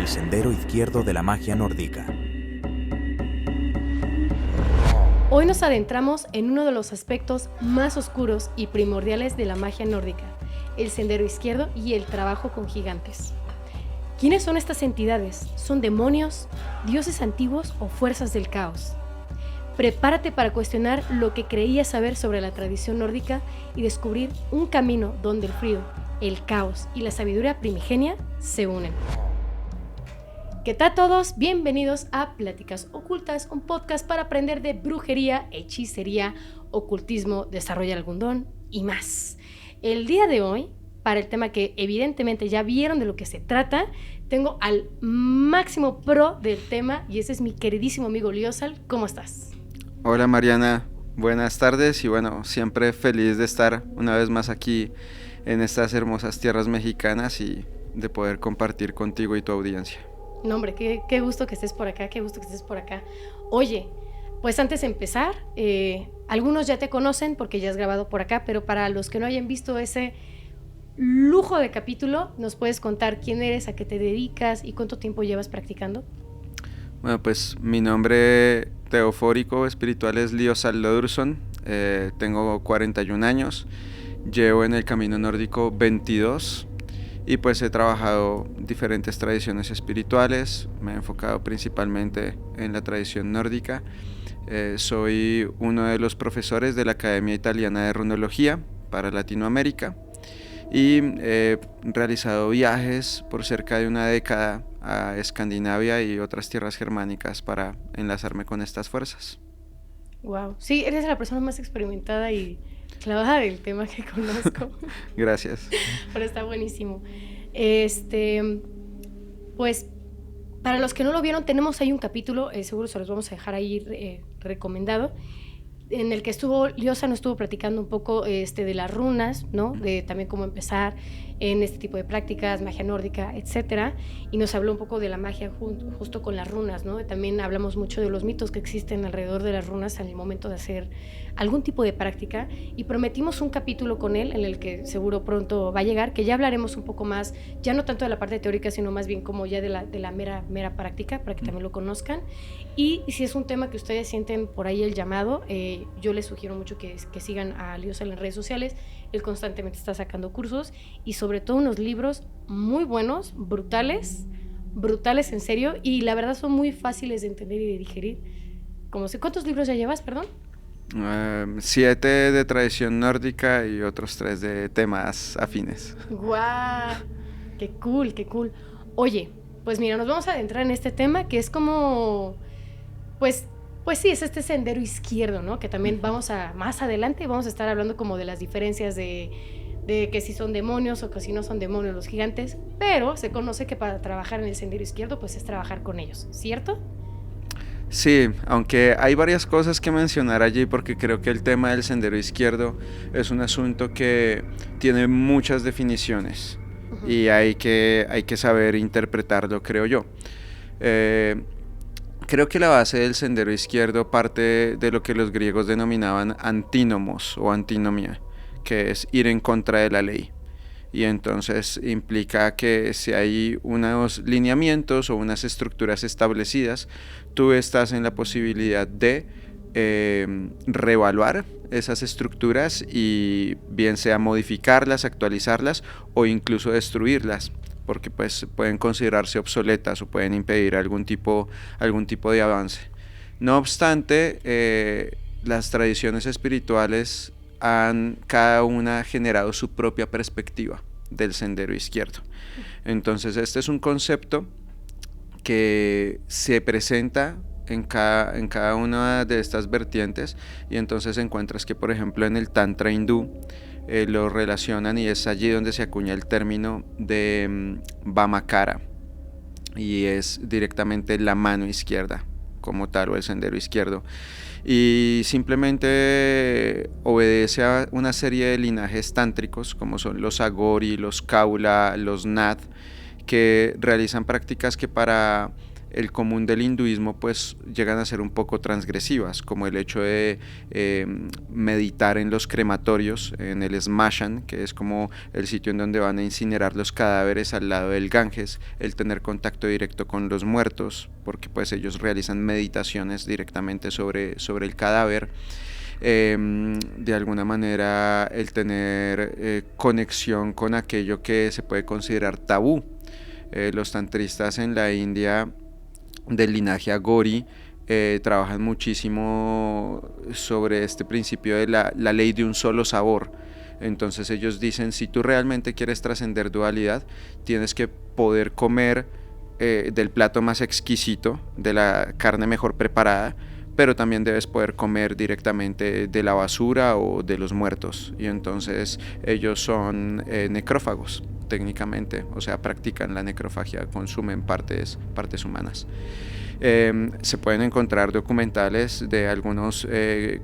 El sendero izquierdo de la magia nórdica. Hoy nos adentramos en uno de los aspectos más oscuros y primordiales de la magia nórdica, el sendero izquierdo y el trabajo con gigantes. ¿Quiénes son estas entidades? ¿Son demonios, dioses antiguos o fuerzas del caos? Prepárate para cuestionar lo que creías saber sobre la tradición nórdica y descubrir un camino donde el frío, el caos y la sabiduría primigenia se unen. ¿Qué tal todos? Bienvenidos a Pláticas Ocultas, un podcast para aprender de brujería, hechicería, ocultismo, desarrollo del algundón y más. El día de hoy, para el tema que evidentemente ya vieron de lo que se trata, tengo al máximo pro del tema y ese es mi queridísimo amigo Liosal. ¿Cómo estás? Hola Mariana, buenas tardes y bueno, siempre feliz de estar una vez más aquí en estas hermosas tierras mexicanas y de poder compartir contigo y tu audiencia. No, hombre, qué gusto que estés por acá, qué gusto que estés por acá. Oye, pues antes de empezar, algunos ya te conocen porque ya has grabado por acá, pero para los que no hayan visto ese lujo de capítulo, ¿nos puedes contar quién eres, a qué te dedicas y cuánto tiempo llevas practicando? Bueno, pues mi nombre teofórico espiritual es Liosal Lodurson, tengo 41 años, llevo en el camino nórdico 22 y pues he trabajado diferentes tradiciones espirituales, me he enfocado principalmente en la tradición nórdica, soy uno de los profesores de la Academia Italiana de Runología para Latinoamérica y he realizado viajes por cerca de una década a Escandinavia y otras tierras germánicas para enlazarme con estas fuerzas. Wow, sí, eres la persona más experimentada y clavada del tema que conozco. Gracias. Pero está buenísimo. Pues para los que no lo vieron, tenemos ahí un capítulo, seguro se los vamos a dejar ahí recomendado, en el que Liosa nos estuvo platicando un poco de las runas, ¿no? De también cómo empezar en este tipo de prácticas, magia nórdica, etcétera, y nos habló un poco de la magia justo con las runas, ¿no? También hablamos mucho de los mitos que existen alrededor de las runas al momento de hacer algún tipo de práctica, y prometimos un capítulo con él en el que seguro pronto va a llegar, que ya hablaremos un poco más, ya no tanto de la parte teórica, sino más bien como ya de la mera práctica, para que también lo conozcan. Y si es un tema que ustedes sienten por ahí el llamado, yo les sugiero mucho que sigan a Liosal en redes sociales. Él constantemente está sacando cursos y sobre todo unos libros muy buenos, brutales en serio, y la verdad son muy fáciles de entender y de digerir. ¿Cuántos libros ya llevas, perdón? 7 de tradición nórdica y otros 3 de temas afines. ¡Guau! ¡Qué cool, qué cool! Oye, pues mira, nos vamos a adentrar en este tema que es como, pues sí, es este sendero izquierdo, ¿no? Que también más adelante vamos a estar hablando como de las diferencias de que si son demonios o que si no son demonios los gigantes, pero se conoce que para trabajar en el sendero izquierdo, pues es trabajar con ellos, ¿cierto? Sí, aunque hay varias cosas que mencionar allí porque creo que el tema del sendero izquierdo es un asunto que tiene muchas definiciones y hay que saber interpretarlo, creo yo. Creo que la base del sendero izquierdo parte de lo que los griegos denominaban antínомos o antinomia, que es ir en contra de la ley. Y entonces implica que si hay unos lineamientos o unas estructuras establecidas, tú estás en la posibilidad de reevaluar esas estructuras y bien sea modificarlas, actualizarlas o incluso destruirlas, porque pues pueden considerarse obsoletas o pueden impedir algún tipo de avance. No obstante, las tradiciones espirituales han cada una generado su propia perspectiva del sendero izquierdo. Entonces este es un concepto que se presenta en cada una de estas vertientes y entonces encuentras que por ejemplo en el tantra hindú lo relacionan y es allí donde se acuña el término de Vamakara y es directamente la mano izquierda como tal o el sendero izquierdo y simplemente obedece a una serie de linajes tántricos como son los Agori, los Kaula, los Nath, que realizan prácticas que para el común del hinduismo pues llegan a ser un poco transgresivas, como el hecho de meditar en los crematorios, en el Smashan, que es como el sitio en donde van a incinerar los cadáveres al lado del Ganges, el tener contacto directo con los muertos, porque pues ellos realizan meditaciones directamente sobre el cadáver. De alguna manera el tener conexión con aquello que se puede considerar tabú. Los tantristas en la India del linaje Agori trabajan muchísimo sobre este principio de la ley de un solo sabor. Entonces ellos dicen, si tú realmente quieres trascender dualidad, tienes que poder comer del plato más exquisito, de la carne mejor preparada, pero también debes poder comer directamente de la basura o de los muertos. Y entonces ellos son necrófagos técnicamente, o sea, practican la necrofagia, consumen partes humanas. Se pueden encontrar documentales de algunos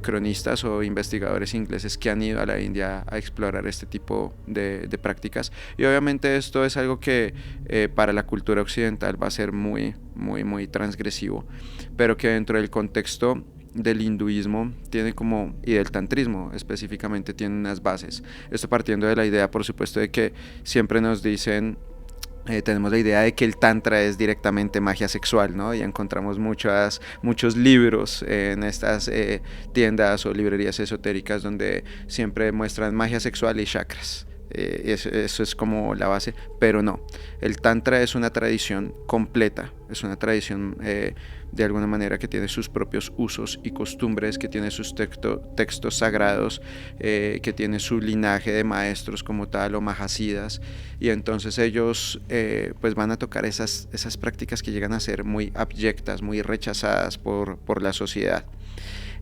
cronistas o investigadores ingleses que han ido a la India a explorar este tipo de prácticas, y obviamente esto es algo que para la cultura occidental va a ser muy transgresivo, pero que dentro del contexto del hinduismo tiene como, y del tantrismo específicamente, tiene unas bases. Esto partiendo de la idea, por supuesto, de que siempre nos dicen, tenemos la idea de que el tantra es directamente magia sexual, ¿no? Y encontramos muchos libros en estas tiendas o librerías esotéricas donde siempre muestran magia sexual y chakras. Eso es como la base, pero no. El tantra es una tradición completa, es una tradición de alguna manera que tiene sus propios usos y costumbres, que tiene sus textos sagrados, que tiene su linaje de maestros como tal o mahasidas, y entonces ellos pues van a tocar esas prácticas que llegan a ser muy abyectas, muy rechazadas por la sociedad.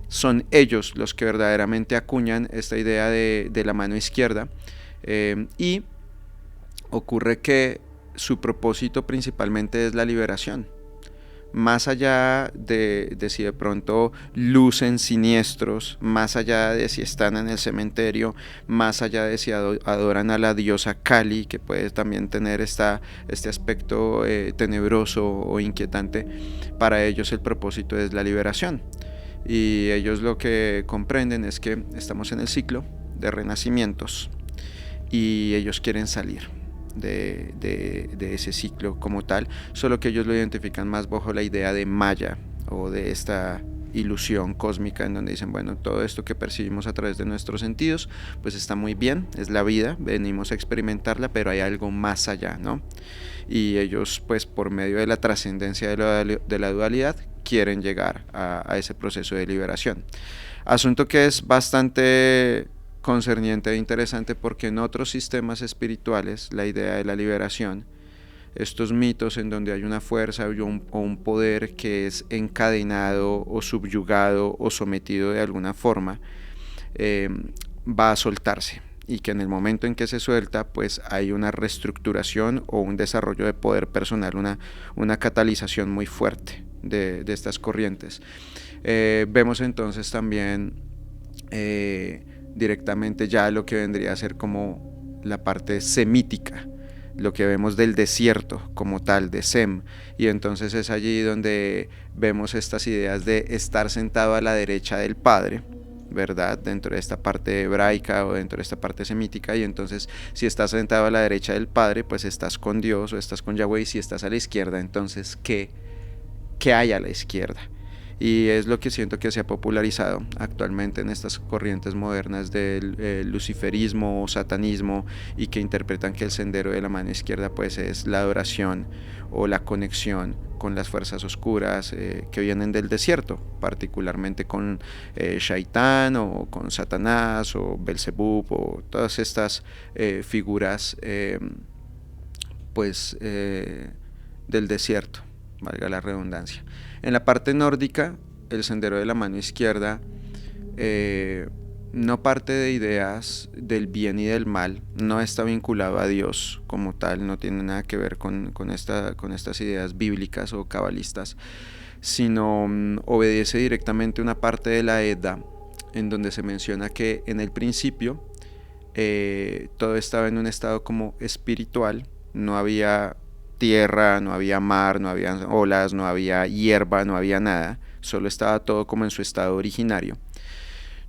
Son ellos los que verdaderamente acuñan esta idea de la mano izquierda. Y ocurre que su propósito principalmente es la liberación. Más allá de si de pronto lucen siniestros, más allá de si están en el cementerio, más allá de si adoran a la diosa Kali, que puede también tener este aspecto tenebroso o inquietante, para ellos el propósito es la liberación. Y ellos lo que comprenden es que estamos en el ciclo de renacimientos, y ellos quieren salir de ese ciclo como tal, solo que ellos lo identifican más bajo la idea de Maya, o de esta ilusión cósmica, en donde dicen, bueno, todo esto que percibimos a través de nuestros sentidos pues está muy bien, es la vida, venimos a experimentarla, pero hay algo más allá, ¿no? Y ellos pues por medio de la trascendencia de la dualidad quieren llegar a ese proceso de liberación. Asunto que es bastante concerniente e interesante, porque en otros sistemas espirituales la idea de la liberación, estos mitos en donde hay una fuerza o un poder que es encadenado o subyugado o sometido de alguna forma, va a soltarse, y que en el momento en que se suelta pues hay una reestructuración o un desarrollo de poder personal, una catalización muy fuerte de estas corrientes. Vemos entonces también directamente ya lo que vendría a ser como la parte semítica, lo que vemos del desierto como tal, de Sem, y entonces es allí donde vemos estas ideas de estar sentado a la derecha del Padre, ¿verdad? Dentro de esta parte hebraica o dentro de esta parte semítica, y entonces si estás sentado a la derecha del Padre, pues estás con Dios o estás con Yahweh, y si estás a la izquierda, entonces ¿qué hay a la izquierda? Y es lo que siento que se ha popularizado actualmente en estas corrientes modernas del luciferismo o satanismo, y que interpretan que el sendero de la mano izquierda pues es la adoración o la conexión con las fuerzas oscuras que vienen del desierto, particularmente con Shaitán o con Satanás o Belzebub o todas estas figuras del desierto, valga la redundancia. En la parte nórdica, el sendero de la mano izquierda no parte de ideas del bien y del mal, no está vinculado a Dios como tal, no tiene nada que ver con estas ideas bíblicas o cabalistas, sino obedece directamente una parte de la Edda, en donde se menciona que en el principio todo estaba en un estado como espiritual, no había tierra, no había mar, no había olas, no había hierba, no había nada, solo estaba todo como en su estado originario.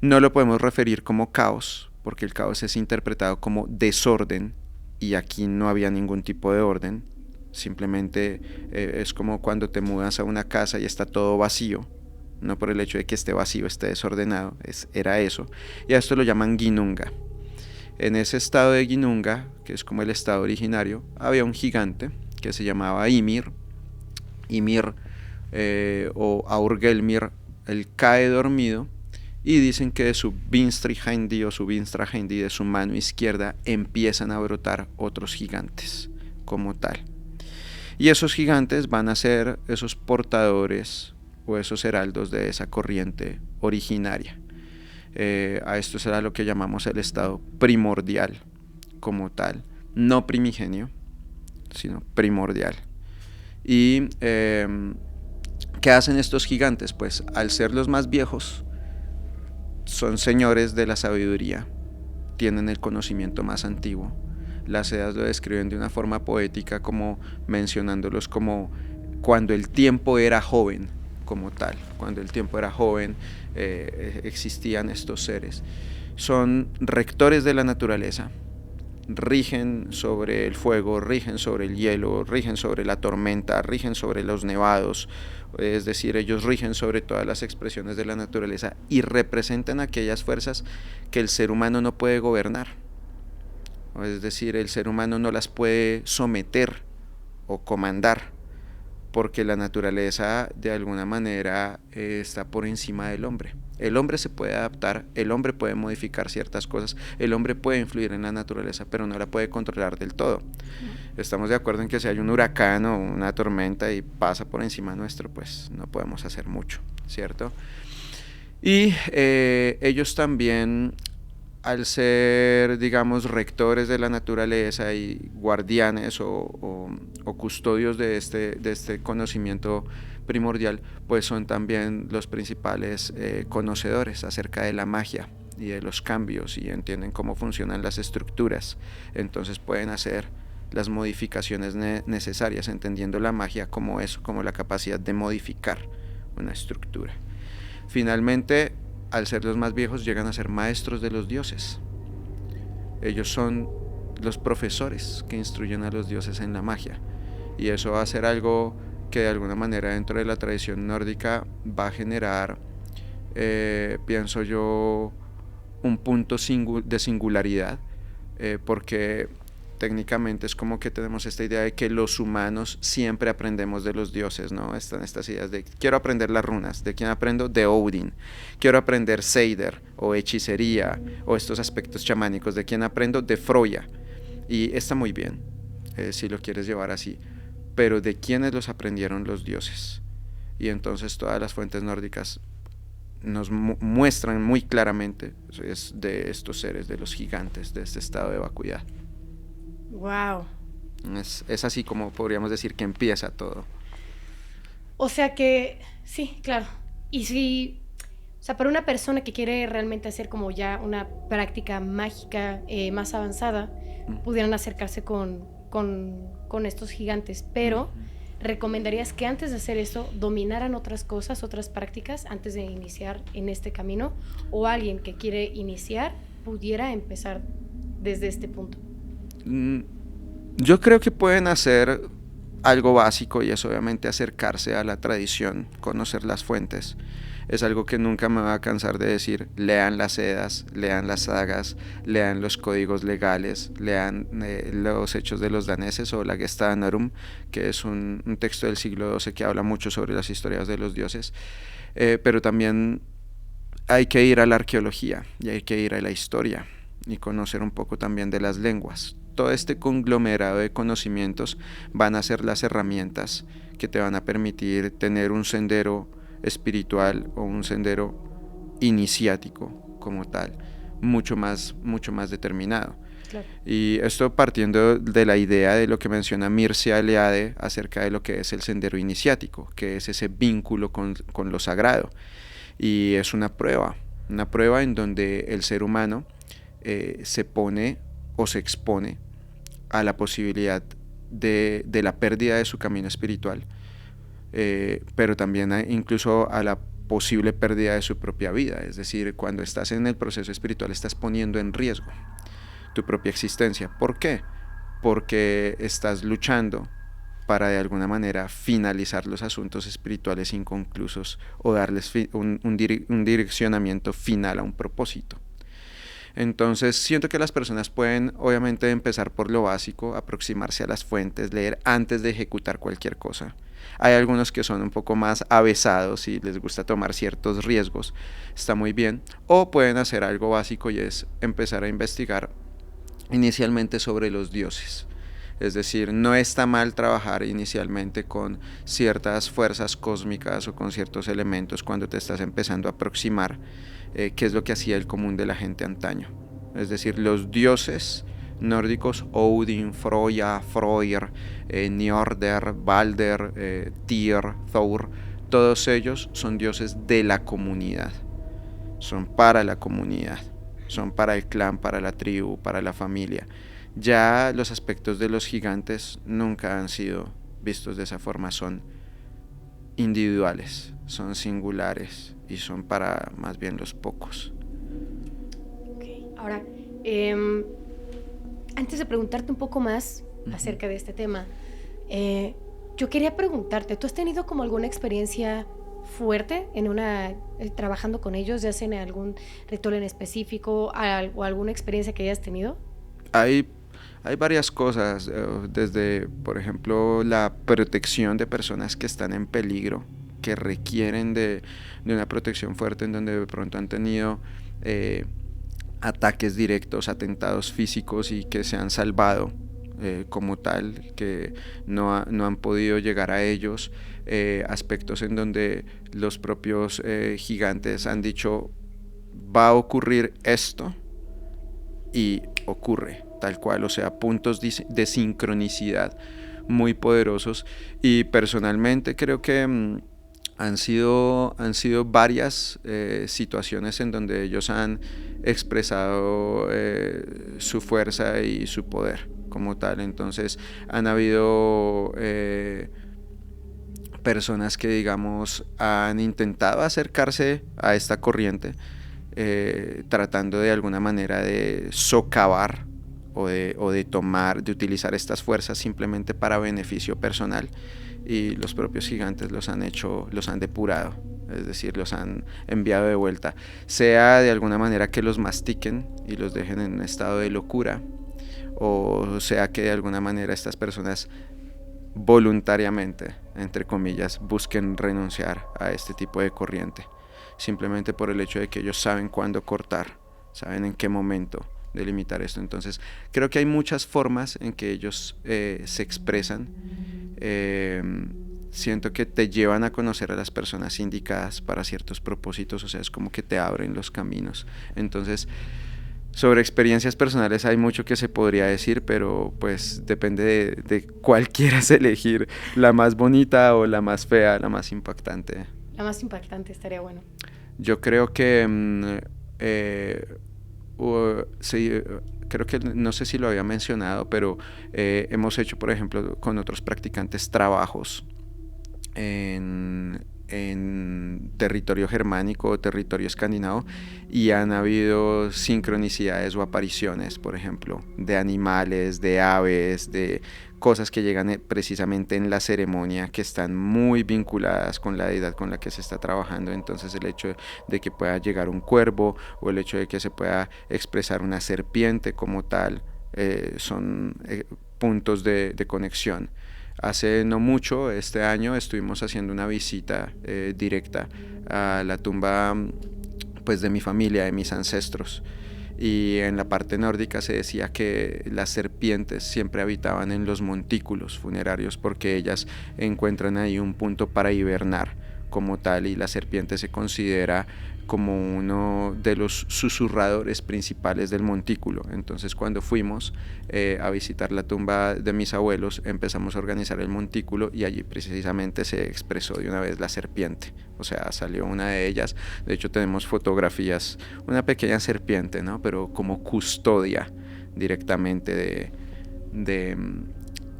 No lo podemos referir como caos, porque el caos es interpretado como desorden y aquí no había ningún tipo de orden. Simplemente es como cuando te mudas a una casa y está todo vacío, no por el hecho de que esté vacío, esté desordenado, era eso. Y a esto lo llaman Ginnunga. En ese estado de Ginnunga, que es como el estado originario, había un gigante que se llamaba Ymir. Ymir o Aurgelmir, él cae dormido y dicen que de su Vinstri Hindi o su Vinstra Hindi, de su mano izquierda, empiezan a brotar otros gigantes como tal. Y esos gigantes van a ser esos portadores o esos heraldos de esa corriente originaria. A esto será lo que llamamos el estado primordial como tal, no primigenio, sino primordial. ¿Y qué hacen estos gigantes? Pues al ser los más viejos, son señores de la sabiduría, tienen el conocimiento más antiguo. Las Edas lo describen de una forma poética, como mencionándolos como cuando el tiempo era joven, como tal. Cuando el tiempo era joven existían estos seres. Son rectores de la naturaleza, rigen sobre el fuego, rigen sobre el hielo, rigen sobre la tormenta, rigen sobre los nevados, es decir, ellos rigen sobre todas las expresiones de la naturaleza y representan aquellas fuerzas que el ser humano no puede gobernar. Es decir, el ser humano no las puede someter o comandar, porque la naturaleza de alguna manera está por encima del hombre. El hombre se puede adaptar, el hombre puede modificar ciertas cosas, el hombre puede influir en la naturaleza, pero no la puede controlar del todo. Estamos de acuerdo en que si hay un huracán o una tormenta y pasa por encima nuestro, pues no podemos hacer mucho, ¿cierto? Y ellos también, al ser, digamos, rectores de la naturaleza y guardianes o custodios de este conocimiento primordial, pues son también los principales conocedores acerca de la magia y de los cambios, y entienden cómo funcionan las estructuras. Entonces pueden hacer las modificaciones necesarias, entendiendo la magia como eso, como la capacidad de modificar una estructura. Finalmente, al ser los más viejos, llegan a ser maestros de los dioses. Ellos son los profesores que instruyen a los dioses en la magia, y eso va a ser algo que de alguna manera dentro de la tradición nórdica va a generar, pienso yo, un punto de singularidad, porque técnicamente es como que tenemos esta idea de que los humanos siempre aprendemos de los dioses, ¿no? Están estas ideas de quiero aprender las runas, ¿de quién aprendo? De Odin. Quiero aprender Seider o hechicería o estos aspectos chamánicos, ¿de quién aprendo? De Freya. Y está muy bien, si lo quieres llevar así, pero ¿de quiénes los aprendieron los dioses? Y entonces todas las fuentes nórdicas nos muestran muy claramente es de estos seres, de los gigantes, de este estado de vacuidad. Wow. Es así como podríamos decir que empieza todo. O sea que, sí, claro. Y si, o sea, para una persona que quiere realmente hacer como ya una práctica mágica más avanzada, pudieran acercarse con estos gigantes, pero ¿recomendarías que antes de hacer esto dominaran otras cosas, otras prácticas, antes de iniciar en este camino? ¿O alguien que quiere iniciar pudiera empezar desde este punto? Yo creo que pueden hacer algo básico, y es obviamente acercarse a la tradición, conocer las fuentes. Es algo que nunca me va a cansar de decir: lean las Edas, lean las sagas, lean los códigos legales, lean los Hechos de los Daneses o la Gesta Danorum, que es un texto del siglo XII que habla mucho sobre las historias de los dioses, pero también hay que ir a la arqueología y hay que ir a la historia y conocer un poco también de las lenguas. Todo este conglomerado de conocimientos van a ser las herramientas que te van a permitir tener un sendero espiritual o un sendero iniciático como tal, mucho más determinado. Claro. Y esto partiendo de la idea de lo que menciona Mircea Eliade acerca de lo que es el sendero iniciático, que es ese vínculo con lo sagrado. Y es una prueba en donde el ser humano se pone o se expone a la posibilidad de la pérdida de su camino espiritual, pero también incluso a la posible pérdida de su propia vida. Es decir, cuando estás en el proceso espiritual estás poniendo en riesgo tu propia existencia. ¿Por qué? Porque estás luchando para de alguna manera finalizar los asuntos espirituales inconclusos o darles un direccionamiento final a un propósito. Entonces siento que las personas pueden obviamente empezar por lo básico, aproximarse a las fuentes, leer antes de ejecutar cualquier cosa. Hay algunos que son un poco más avesados y les gusta tomar ciertos riesgos, está muy bien. O pueden hacer algo básico y es empezar a investigar inicialmente sobre los dioses. Es decir, no está mal trabajar inicialmente con ciertas fuerzas cósmicas o con ciertos elementos cuando te estás empezando a aproximar, que es lo que hacía el común de la gente antaño. Es decir, los dioses nórdicos, Odin, Froya, Freyr, Njordr, Balder, Tyr, Thor, todos ellos son dioses de la comunidad, son para la comunidad, son para el clan, para la tribu, para la familia. Ya los aspectos de los gigantes nunca han sido vistos de esa forma, son individuales, son singulares y son para más bien los pocos. Okay. Ahora, antes de preguntarte un poco más acerca de este tema, yo quería preguntarte, ¿tú has tenido como alguna experiencia fuerte trabajando con ellos, ya sea en algún ritual en específico o alguna experiencia que hayas tenido? Hay varias cosas, desde, por ejemplo, la protección de personas que están en peligro, que requieren de una protección fuerte, en donde de pronto han tenido ataques directos, atentados físicos y que se han salvado como tal, que no han podido llegar a ellos. Aspectos en donde los propios gigantes han dicho, va a ocurrir esto, y ocurre tal cual, o sea, puntos de sincronicidad muy poderosos. Y personalmente creo que han sido varias situaciones en donde ellos han expresado su fuerza y su poder como tal. Entonces han habido personas que, digamos, han intentado acercarse a esta corriente, tratando de alguna manera de socavar o de utilizar estas fuerzas simplemente para beneficio personal, y los propios gigantes los han depurado, es decir, los han enviado de vuelta, sea de alguna manera que los mastiquen y los dejen en un estado de locura, o sea que de alguna manera estas personas voluntariamente, entre comillas, busquen renunciar a este tipo de corriente, simplemente por el hecho de que ellos saben cuándo cortar, saben en qué momento delimitar esto. Entonces creo que hay muchas formas en que ellos se expresan. Siento que te llevan a conocer a las personas indicadas para ciertos propósitos, o sea, es como que te abren los caminos. Entonces, sobre experiencias personales hay mucho que se podría decir, pero pues depende de cuál quieras elegir, la más bonita o la más fea, la más impactante. La más impactante estaría bueno. Yo creo que sí, creo que no sé si lo había mencionado, pero hemos hecho, por ejemplo, con otros practicantes trabajos en territorio germánico o territorio escandinavo, y han habido sincronicidades o apariciones, por ejemplo, de animales, de aves, de cosas que llegan precisamente en la ceremonia, que están muy vinculadas con la deidad con la que se está trabajando. Entonces el hecho de que pueda llegar un cuervo o el hecho de que se pueda expresar una serpiente como tal, son puntos de conexión. Hace no mucho, este año, estuvimos haciendo una visita directa a la tumba, pues, de mi familia, de mis ancestros. Y en la parte nórdica se decía que las serpientes siempre habitaban en los montículos funerarios, porque ellas encuentran ahí un punto para hibernar como tal, y la serpiente se considera como uno de los susurradores principales del montículo. Entonces cuando fuimos a visitar la tumba de mis abuelos, empezamos a organizar el montículo, y allí precisamente se expresó de una vez la serpiente, o sea, salió una de ellas. De hecho tenemos fotografías, una pequeña serpiente, ¿no? Pero como custodia directamente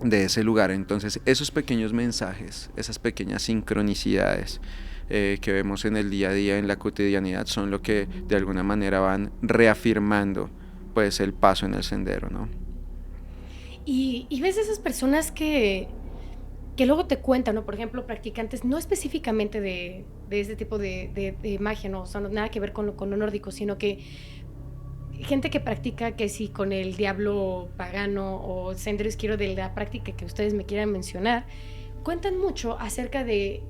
de ese lugar. Entonces esos pequeños mensajes, esas pequeñas sincronicidades que vemos en el día a día, en la cotidianidad, son lo que de alguna manera van reafirmando pues el paso en el sendero, ¿no? Y ves esas personas que luego te cuentan, ¿no? Por ejemplo, practicantes, no específicamente de este tipo de magia, ¿no? O sea, no, nada que ver con lo nórdico, sino que gente que practica que sí con el diablo pagano o sendero izquierdo de la práctica que ustedes me quieran mencionar, cuentan mucho acerca de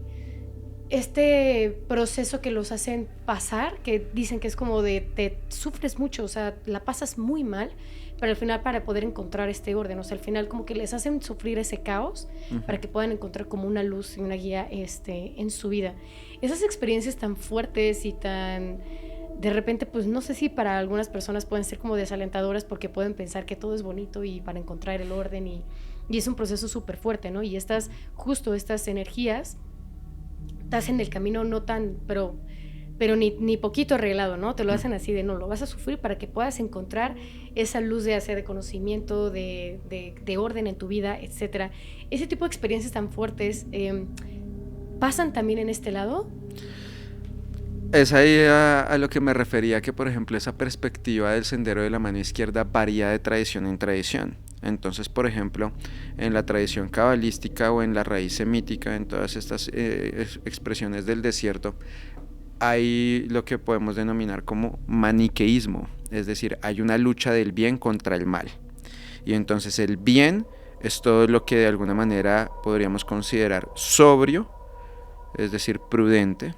este proceso que los hacen pasar, que dicen que es como de te sufres mucho, o sea, la pasas muy mal, pero al final para poder encontrar este orden, o sea, al final como que les hacen sufrir ese caos para que puedan encontrar como una luz y una guía en su vida. Esas experiencias tan fuertes y tan de repente, pues no sé si para algunas personas pueden ser como desalentadoras porque pueden pensar que todo es bonito y para encontrar el orden y es un proceso súper fuerte, ¿no? Y estas energías estás en el camino no tan, pero ni poquito arreglado, ¿no? Te lo hacen así de, no, lo vas a sufrir para que puedas encontrar esa luz de conocimiento, de orden en tu vida, etcétera. Ese tipo de experiencias tan fuertes, ¿pasan también en este lado? Es ahí a lo que me refería, que por ejemplo esa perspectiva del sendero de la mano izquierda varía de tradición en tradición. Entonces, por ejemplo, en la tradición cabalística o en la raíz semítica, en todas estas expresiones del desierto, hay lo que podemos denominar como maniqueísmo, es decir, hay una lucha del bien contra el mal. Y entonces el bien es todo lo que de alguna manera podríamos considerar sobrio, es decir, prudente,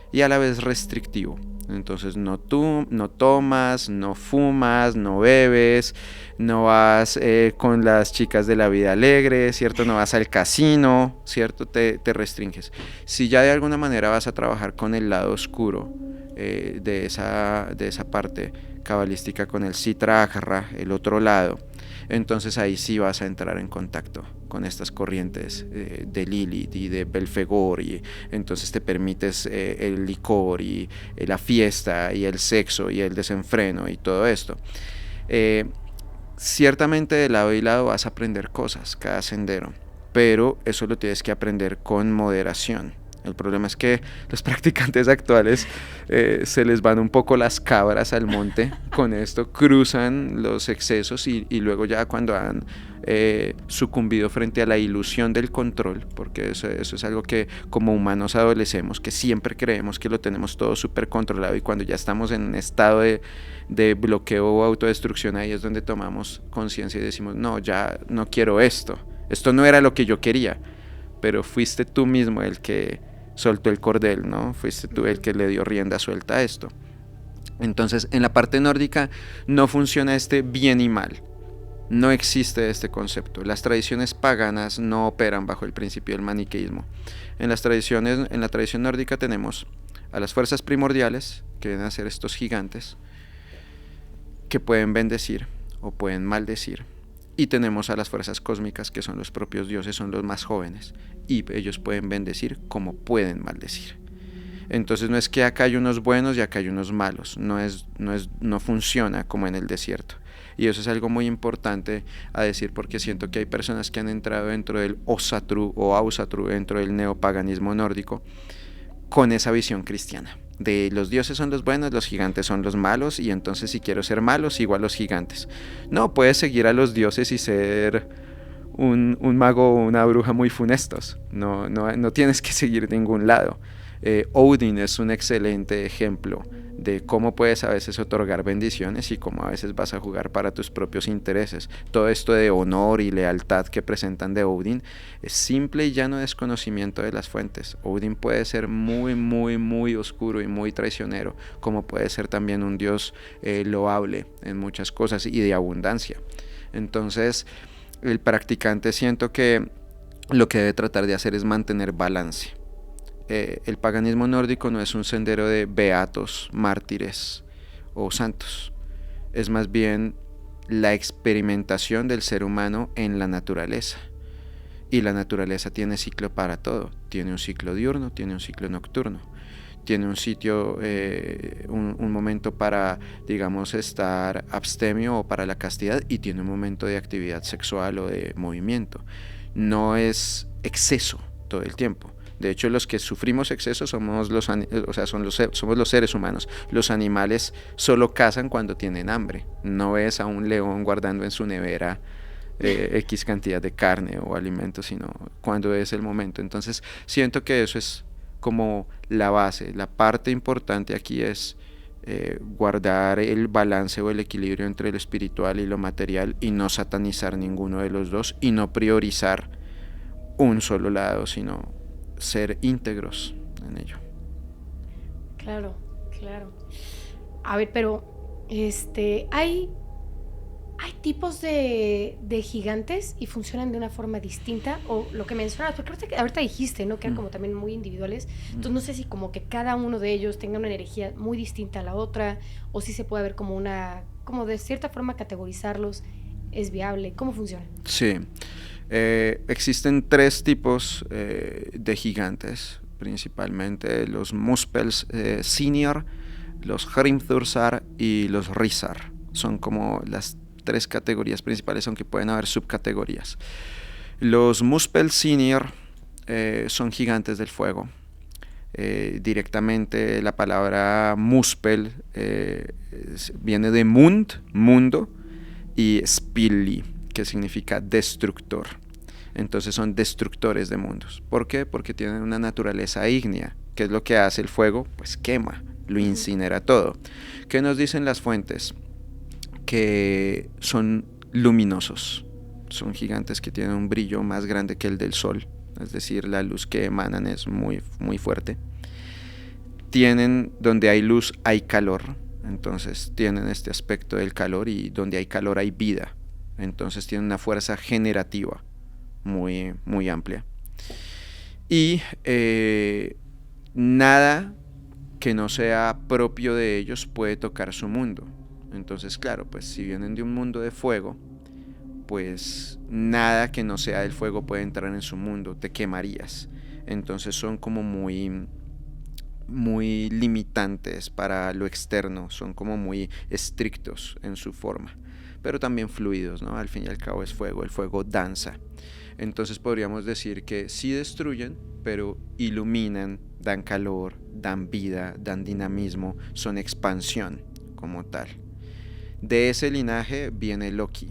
y a la vez restrictivo. Entonces no tomas, no fumas, no bebes, no vas con las chicas de la vida alegre, ¿cierto? No vas al casino, ¿cierto? Te restringes. Si ya de alguna manera vas a trabajar con el lado oscuro de esa parte cabalística, con el Sitra Achra, el otro lado, entonces ahí sí vas a entrar en contacto con estas corrientes de Lilith y de Belfegor, y entonces te permites el licor y la fiesta y el sexo y el desenfreno y todo esto. Ciertamente de lado y lado vas a aprender cosas, cada sendero, pero eso lo tienes que aprender con moderación. El problema es que los practicantes actuales se les van un poco las cabras al monte con esto, cruzan los excesos y luego ya cuando han sucumbido frente a la ilusión del control, porque eso es algo que como humanos adolecemos, que siempre creemos que lo tenemos todo súper controlado, y cuando ya estamos en un estado de bloqueo o autodestrucción, ahí es donde tomamos conciencia y decimos, no, ya no quiero esto no era lo que yo quería, pero fuiste tú mismo el que soltó el cordel, ¿no? Fuiste tú el que le dio rienda suelta a esto. Entonces, en la parte nórdica no funciona este bien y mal. No existe este concepto. Las tradiciones paganas no operan bajo el principio del maniqueísmo. En la tradición nórdica tenemos a las fuerzas primordiales, que deben ser estos gigantes, que pueden bendecir o pueden maldecir. Y tenemos a las fuerzas cósmicas, que son los propios dioses, son los más jóvenes, y ellos pueden bendecir como pueden maldecir. Entonces no es que acá hay unos buenos y acá hay unos malos, no funciona como en el desierto. Y eso es algo muy importante a decir, porque siento que hay personas que han entrado dentro del Osatru o Ausatru, dentro del neopaganismo nórdico, con esa visión cristiana. De los dioses son los buenos, los gigantes son los malos, y entonces si quiero ser malo sigo a los gigantes. No, puedes seguir a los dioses y ser un mago o una bruja muy funestos. No tienes que seguir ningún lado. Odin es un excelente ejemplo de cómo puedes a veces otorgar bendiciones y cómo a veces vas a jugar para tus propios intereses. Todo esto de honor y lealtad que presentan de Odin es simple y llano desconocimiento de las fuentes. Odin puede ser muy, muy, muy oscuro y muy traicionero, como puede ser también un dios loable en muchas cosas y de abundancia. Entonces, el practicante, siento que lo que debe tratar de hacer es mantener balance. El paganismo nórdico no es un sendero de beatos, mártires o santos. Es más bien la experimentación del ser humano en la naturaleza. Y la naturaleza tiene ciclo para todo. Tiene un ciclo diurno, tiene un ciclo nocturno. tiene un sitio, un momento para, digamos, estar abstemio o para la castidad, y tiene un momento de actividad sexual o de movimiento. No es exceso todo el tiempo. De hecho, los que sufrimos exceso somos somos los seres humanos. Los animales solo cazan cuando tienen hambre. No ves a un león guardando en su nevera X cantidad de carne o alimentos, sino cuando es el momento. Entonces, siento que eso es como la base. La parte importante aquí es guardar el balance o el equilibrio entre lo espiritual y lo material, y no satanizar ninguno de los dos, y no priorizar un solo lado, sino ser íntegros en ello. Claro, claro. A ver, pero ¿hay tipos de gigantes y funcionan de una forma distinta? O lo que mencionabas, porque ahorita dijiste, ¿no? Que eran como también muy individuales. Entonces no sé si como que cada uno de ellos tenga una energía muy distinta a la otra, o si se puede ver como como de cierta forma categorizarlos, ¿es viable? ¿Cómo funciona? Sí. Existen 3 tipos de gigantes, principalmente los Muspels Senior, los Hrimthursar y los Rissar. Son como las 3 categorías principales, aunque pueden haber subcategorías. Los Muspel Senior son gigantes del fuego. Directamente la palabra Muspel viene de Mund, mundo, y Spilli, que significa destructor. Entonces son destructores de mundos. ¿Por qué? Porque tienen una naturaleza ígnea. ¿Qué es lo que hace el fuego? Pues quema, lo incinera todo. ¿Qué nos dicen las fuentes? Que son luminosos. Son gigantes que tienen un brillo más grande que el del sol. Es decir, la luz que emanan es muy, muy fuerte. Donde hay luz hay calor. Entonces tienen este aspecto del calor, y donde hay calor hay vida. Entonces tienen una fuerza generativa muy, muy amplia. Y nada que no sea propio de ellos puede tocar su mundo. Entonces, claro, pues si vienen de un mundo de fuego, pues nada que no sea del fuego puede entrar en su mundo, te quemarías. Entonces son como muy, muy limitantes para lo externo, son como muy estrictos en su forma, pero también fluidos, ¿no? Al fin y al cabo es fuego, el fuego danza. Entonces podríamos decir que sí destruyen, pero iluminan, dan calor, dan vida, dan dinamismo, son expansión como tal. De ese linaje viene Loki.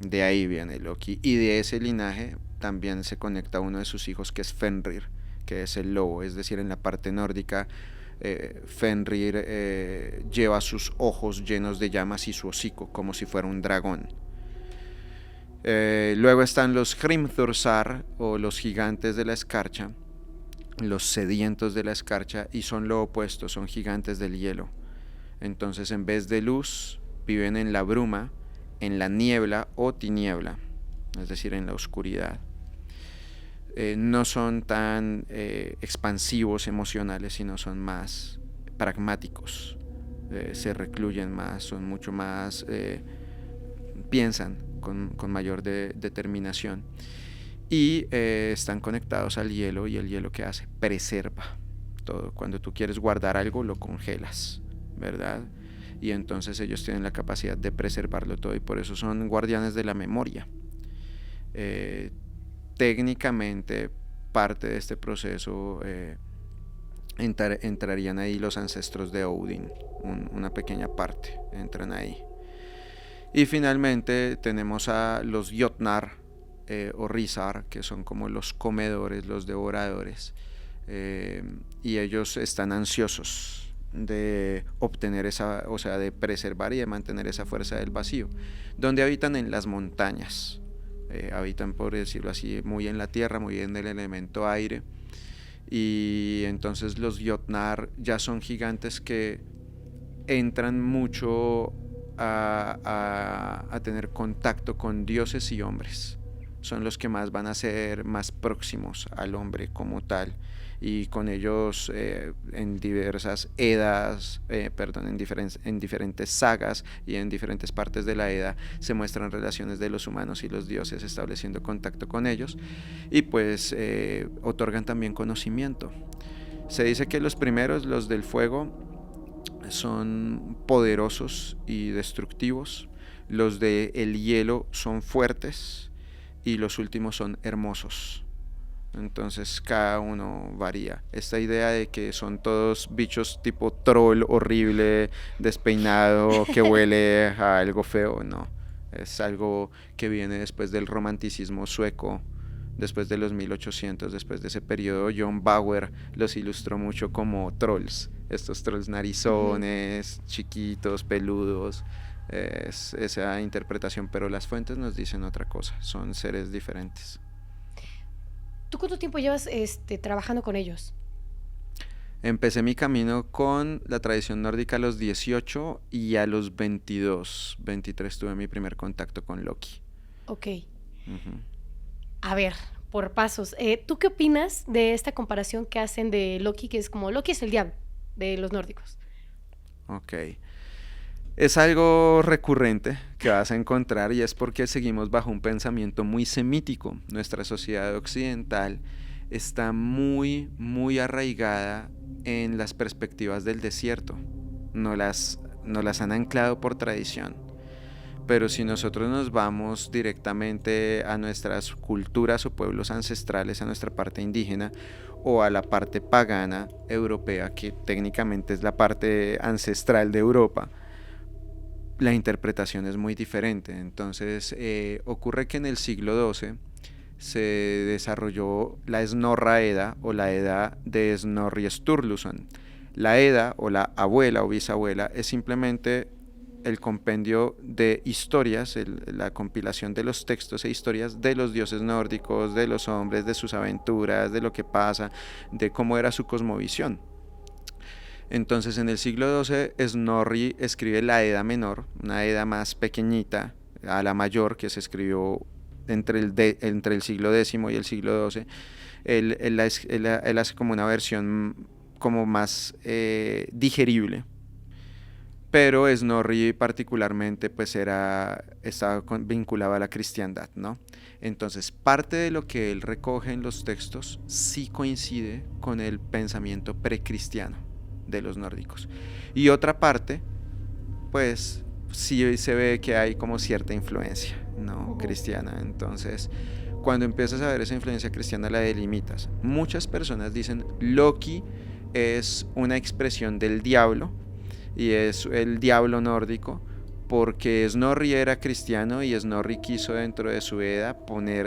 De ahí viene Loki. Y de ese linaje también se conecta uno de sus hijos, que es Fenrir, que es el lobo. Es decir, en la parte nórdica, Fenrir lleva sus ojos llenos de llamas y su hocico como si fuera un dragón. Luego están los Hrimthursar, o los gigantes de la escarcha, los sedientos de la escarcha, y son lo opuesto, son gigantes del hielo. Entonces, en vez de luz, viven en la bruma, en la niebla o tiniebla, es decir, en la oscuridad. No son tan expansivos emocionales, sino son más pragmáticos, se recluyen más, son mucho más, piensan con mayor determinación, y están conectados al hielo. Y el hielo, ¿qué hace? Preserva todo. Cuando tú quieres guardar algo, lo congelas, ¿verdad? Y entonces ellos tienen la capacidad de preservarlo todo, y por eso son guardianes de la memoria. Técnicamente, parte de este proceso entrarían ahí los ancestros de Odin, una pequeña parte entran ahí. Y finalmente tenemos a los Jotnar o Rissar, que son como los comedores, los devoradores, y ellos están ansiosos de obtener esa, o sea, de preservar y de mantener esa fuerza del vacío. Donde habitan? En las montañas. Habitan, por decirlo así, muy en la tierra, muy en el elemento aire. Y entonces los Jotnar ya son gigantes que entran mucho a tener contacto con dioses y hombres. Son los que más van a ser más próximos al hombre como tal, y con ellos en diversas edas, en diferentes sagas y en diferentes partes de la Edda se muestran relaciones de los humanos y los dioses estableciendo contacto con ellos, y pues otorgan también conocimiento. Se dice que los primeros, los del fuego, son poderosos y destructivos, los del hielo son fuertes y los últimos son hermosos. Entonces cada uno varía. Esta idea de que son todos bichos tipo troll horrible, despeinado, que huele a algo feo, no. Es algo que viene después del romanticismo sueco, después de los 1800, después de ese periodo. John Bauer los ilustró mucho como trolls. Estos trolls narizones, chiquitos, peludos. Es esa interpretación, pero las fuentes nos dicen otra cosa. Son seres diferentes. ¿Tú cuánto tiempo llevas trabajando con ellos? Empecé mi camino con la tradición nórdica a los 18 y a los 22, 23 tuve mi primer contacto con Loki. Ok. Uh-huh. A ver, por pasos. ¿Tú qué opinas de esta comparación que hacen de Loki, que es como Loki es el diablo de los nórdicos? Ok. Es algo recurrente que vas a encontrar y es porque seguimos bajo un pensamiento muy semítico. Nuestra sociedad occidental está muy, muy arraigada en las perspectivas del desierto. No las han anclado por tradición. Pero si nosotros nos vamos directamente a nuestras culturas o pueblos ancestrales, a nuestra parte indígena o a la parte pagana europea, que técnicamente es la parte ancestral de Europa, la interpretación es muy diferente. Entonces ocurre que en el siglo XII se desarrolló la Snorra Edda o la Edda de Snorri Sturluson. La Edda o la abuela o bisabuela es simplemente el compendio de historias, la compilación de los textos e historias de los dioses nórdicos, de los hombres, de sus aventuras, de lo que pasa, de cómo era su cosmovisión. Entonces en el siglo XII Snorri escribe la Edda menor, una Edda más pequeñita a la mayor, que se escribió entre el siglo X y el siglo XII. Él hace como una versión como más digerible, pero Snorri particularmente pues estaba vinculado a la cristiandad, ¿no? Entonces parte de lo que él recoge en los textos sí coincide con el pensamiento precristiano de los nórdicos, y otra parte pues sí se ve que hay como cierta influencia, ¿no? Cristiana. Entonces cuando empiezas a ver esa influencia cristiana la delimitas. Muchas personas dicen Loki es una expresión del diablo y es el diablo nórdico porque Snorri era cristiano y Snorri quiso dentro de su Edda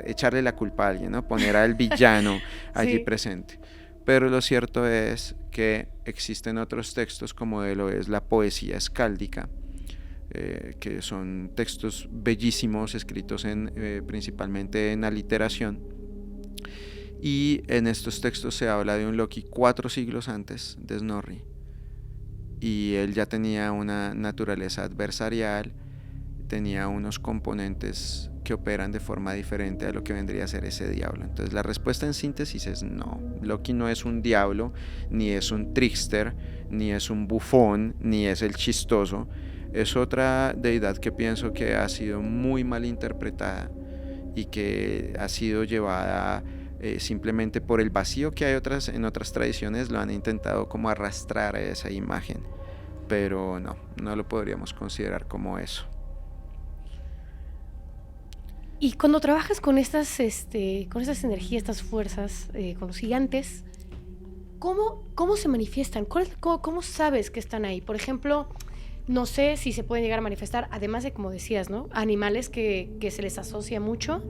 echarle la culpa a alguien, ¿no? Poner al villano allí sí. Presente. Pero lo cierto es que existen otros textos como lo es la poesía escáldica, que son textos bellísimos escritos principalmente en aliteración, y en estos textos se habla de un Loki 4 siglos antes de Snorri, y él ya tenía una naturaleza adversarial, tenía unos componentes que operan de forma diferente a lo que vendría a ser ese diablo. Entonces la respuesta en síntesis es no. Loki no es un diablo, ni es un trickster, ni es un bufón, ni es el chistoso. Es otra deidad que pienso que ha sido muy mal interpretada y que ha sido llevada simplemente por el vacío que hay en otras tradiciones. Lo han intentado como arrastrar a esa imagen, pero no lo podríamos considerar como eso. Y cuando trabajas con estas energías, estas fuerzas, con los gigantes, ¿cómo se manifiestan? ¿Cómo sabes que están ahí? Por ejemplo, no sé si se pueden llegar a manifestar, además de, como decías, ¿no? Animales que se les asocia mucho,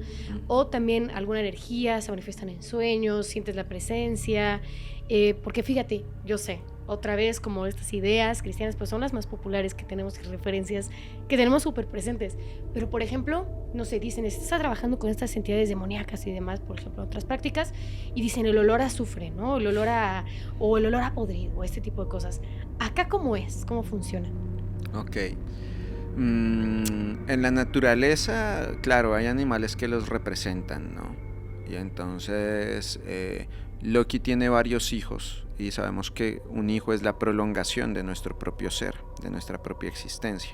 o también alguna energía, se manifiestan en sueños, sientes la presencia, porque fíjate, yo sé, otra vez, como estas ideas cristianas, pues son las más populares que tenemos, referencias que tenemos súper presentes. Pero, por ejemplo, no sé, dicen, estás trabajando con estas entidades demoníacas y demás, por ejemplo, otras prácticas, y dicen el olor a azufre, ¿no? El olor a podrido, este tipo de cosas. ¿Acá cómo es? ¿Cómo funciona? Ok. En la naturaleza, claro, hay animales que los representan, ¿no? Y entonces Loki tiene varios hijos, y sabemos que un hijo es la prolongación de nuestro propio ser, de nuestra propia existencia.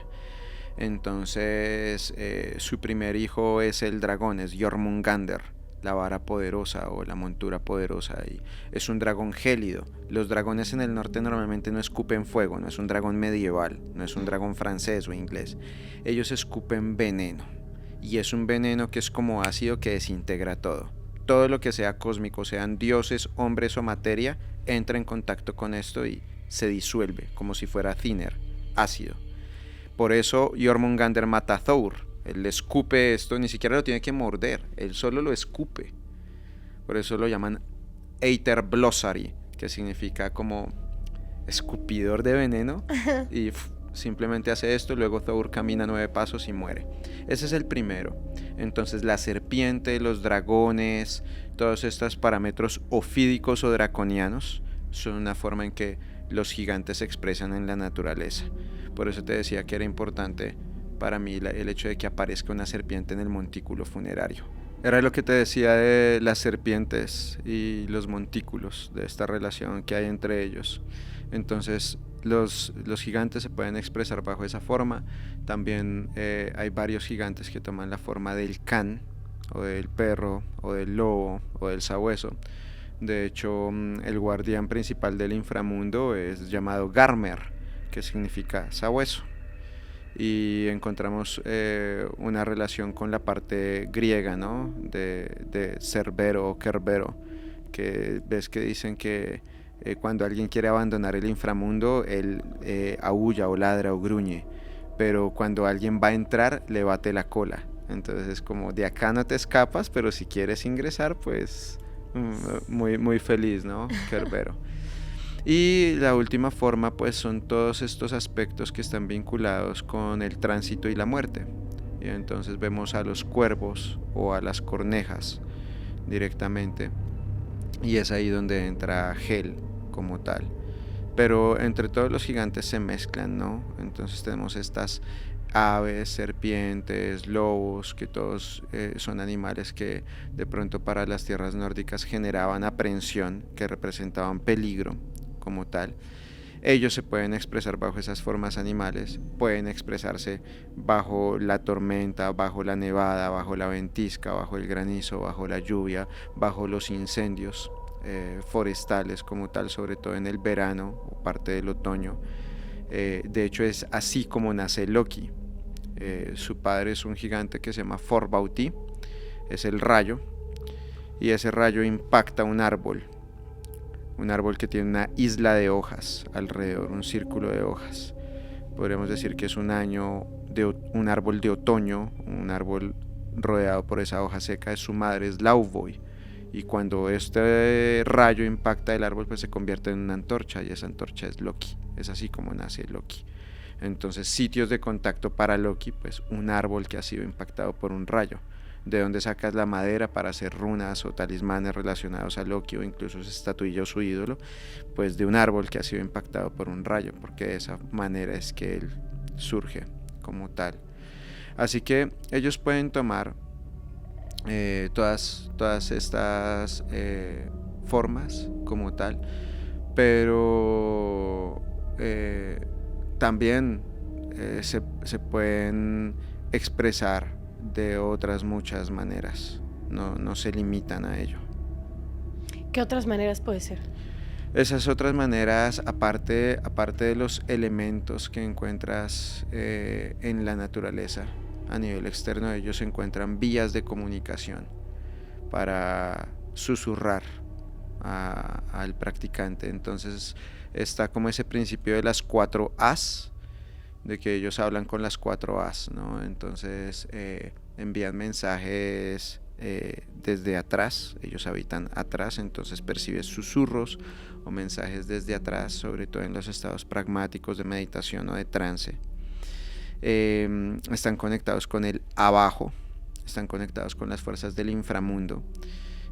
Entonces su primer hijo es el dragón, es Jormungandr, la vara poderosa o la montura poderosa, y es un dragón gélido. Los dragones en el norte normalmente no escupen fuego, no es un dragón medieval, no es un dragón francés o inglés. Ellos escupen veneno, y es un veneno que es como ácido que desintegra todo. Todo lo que sea cósmico, sean dioses, hombres o materia, entra en contacto con esto y se disuelve, como si fuera thinner, ácido. Por eso Jormungandr mata a Thor. Él escupe esto, ni siquiera lo tiene que morder, él solo lo escupe. Por eso lo llaman Eiterblossari, que significa como escupidor de veneno. Y simplemente hace esto, luego Thor camina 9 pasos y muere. Ese es el primero. Entonces la serpiente, los dragones, todos estos parámetros ofídicos o draconianos son una forma en que los gigantes se expresan en la naturaleza. Por eso te decía que era importante para mí el hecho de que aparezca una serpiente en el montículo funerario. Era lo que te decía de las serpientes y los montículos, de esta relación que hay entre ellos. Entonces los gigantes se pueden expresar bajo esa forma. También hay varios gigantes que toman la forma del can, o del perro, o del lobo, o del sabueso. De hecho, el guardián principal del inframundo es llamado Garmer, que significa sabueso. Y encontramos una relación con la parte griega, ¿no? de Cerbero o Kerbero, que ves que dicen que cuando alguien quiere abandonar el inframundo, él aúlla o ladra o gruñe, pero cuando alguien va a entrar, le bate la cola. Entonces es como, de acá no te escapas, pero si quieres ingresar, pues muy, muy feliz, ¿no? Kerbero. Y la última forma, pues, son todos estos aspectos que están vinculados con el tránsito y la muerte. Y entonces vemos a los cuervos o a las cornejas directamente, y es ahí donde entra Hel como tal. Pero entre todos los gigantes se mezclan, ¿no? Entonces tenemos estas aves, serpientes, lobos, que todos son animales que de pronto para las tierras nórdicas generaban aprensión, que representaban peligro como tal. Ellos se pueden expresar bajo esas formas animales, pueden expresarse bajo la tormenta, bajo la nevada, bajo la ventisca, bajo el granizo, bajo la lluvia, bajo los incendios forestales como tal, sobre todo en el verano o parte del otoño. De hecho es así como nace Loki. Su padre es un gigante que se llama Forbauti, es el rayo, y ese rayo impacta un árbol que tiene una isla de hojas alrededor, un círculo de hojas. Podríamos decir que es un árbol de otoño, un árbol rodeado por esa hoja seca. Su madre es Laufey, y cuando este rayo impacta el árbol, pues se convierte en una antorcha, y esa antorcha es Loki. Es así como nace Loki. Entonces, sitios de contacto para Loki, pues un árbol que ha sido impactado por un rayo. De donde sacas la madera para hacer runas o talismanes relacionados a Loki, o incluso esa estatuilla o su ídolo, pues de un árbol que ha sido impactado por un rayo, porque de esa manera es que él surge como tal. Así que ellos pueden tomar todas estas formas como tal, pero también se pueden expresar de otras muchas maneras, no se limitan a ello. ¿Qué otras maneras puede ser? Esas otras maneras, aparte de los elementos que encuentras en la naturaleza, a nivel externo de ellos se encuentran vías de comunicación para susurrar al practicante. Entonces está como ese principio de las 4 As, de que ellos hablan con las 4 As, ¿no? Entonces envían mensajes desde atrás, ellos habitan atrás, entonces percibes susurros o mensajes desde atrás, sobre todo en los estados pragmáticos de meditación o de trance. Están conectados con el abajo, están conectados con las fuerzas del inframundo,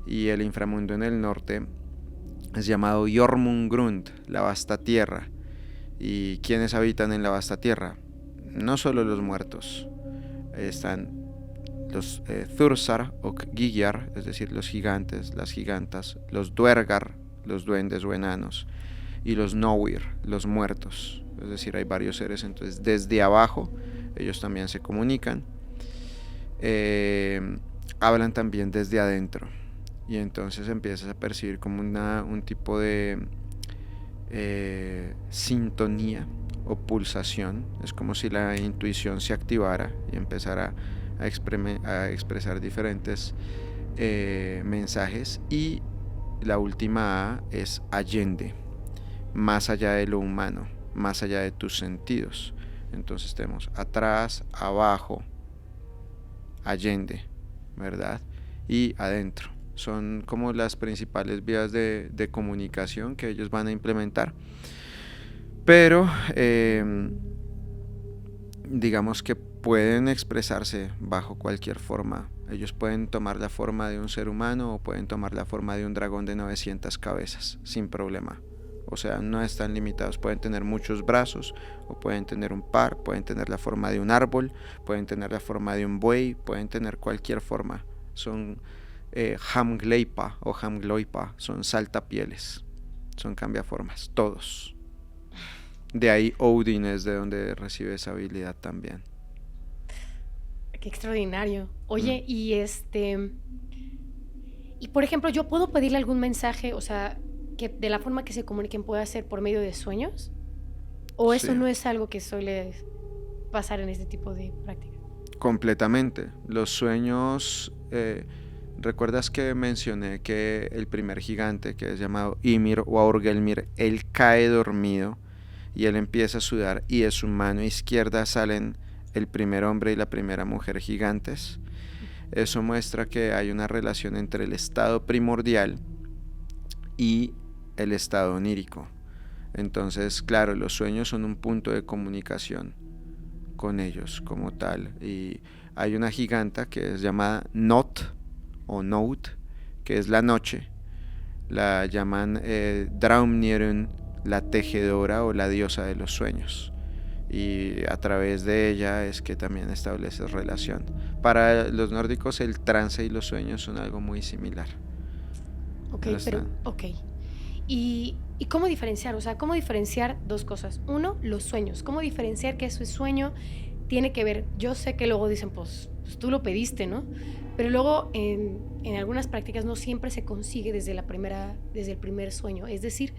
y el inframundo en el norte es llamado Jormungandr, la vasta tierra. ¿Y quiénes habitan en la vasta tierra? No solo los muertos, están los Thursar o Gigyar, es decir, los gigantes, las gigantas, los Duergar, los duendes o enanos, y los Nowir, los muertos. Es decir, hay varios seres, entonces desde abajo ellos también se comunican. hablan también desde adentro, y entonces empiezas a percibir como un tipo de sintonía o pulsación. Es como si la intuición se activara y empezara a expresar diferentes mensajes. Y la última A es allende, más allá de lo humano, más allá de tus sentidos. Entonces tenemos atrás, abajo, allende, ¿verdad? Y adentro. Son como las principales vías de comunicación que ellos van a implementar. Pero digamos que pueden expresarse bajo cualquier forma. Ellos pueden tomar la forma de un ser humano o pueden tomar la forma de un dragón de 900 cabezas sin problema. O sea, no están limitados. Pueden tener muchos brazos o pueden tener un par, pueden tener la forma de un árbol, pueden tener la forma de un buey, pueden tener cualquier forma. Son Hamgleipa o Hamgloipa, son saltapieles, son cambiaformas, todos. De ahí Odin es de donde recibe esa habilidad también. Qué extraordinario. Oye, y y por ejemplo, ¿yo puedo pedirle algún mensaje, o sea, que de la forma que se comuniquen pueda ser por medio de sueños? ¿O eso Sí, no es algo que suele pasar en este tipo de práctica? completamente. Los sueños, ¿recuerdas que mencioné que el primer gigante, que es llamado Ymir o Aurgelmir, él cae dormido y él empieza a sudar y de su mano izquierda salen el primer hombre y la primera mujer gigantes? Eso muestra que hay una relación entre el estado primordial y el estado onírico. Entonces, claro, los sueños son un punto de comunicación con ellos como tal. Y hay una giganta que es llamada Not o Nout, que es la noche. La llaman Draumnirun, la tejedora o la diosa de los sueños. Y a través de ella es que también estableces relación. Para los nórdicos el trance y los sueños son algo muy similar. Ok, pero, ok. ¿Y cómo diferenciar? O sea, ¿cómo diferenciar dos cosas? Uno, los sueños. ¿Cómo diferenciar que ese sueño tiene que ver? Yo sé que luego dicen, pues tú lo pediste, ¿no? Pero luego en algunas prácticas no siempre se consigue desde el primer sueño. Es decir,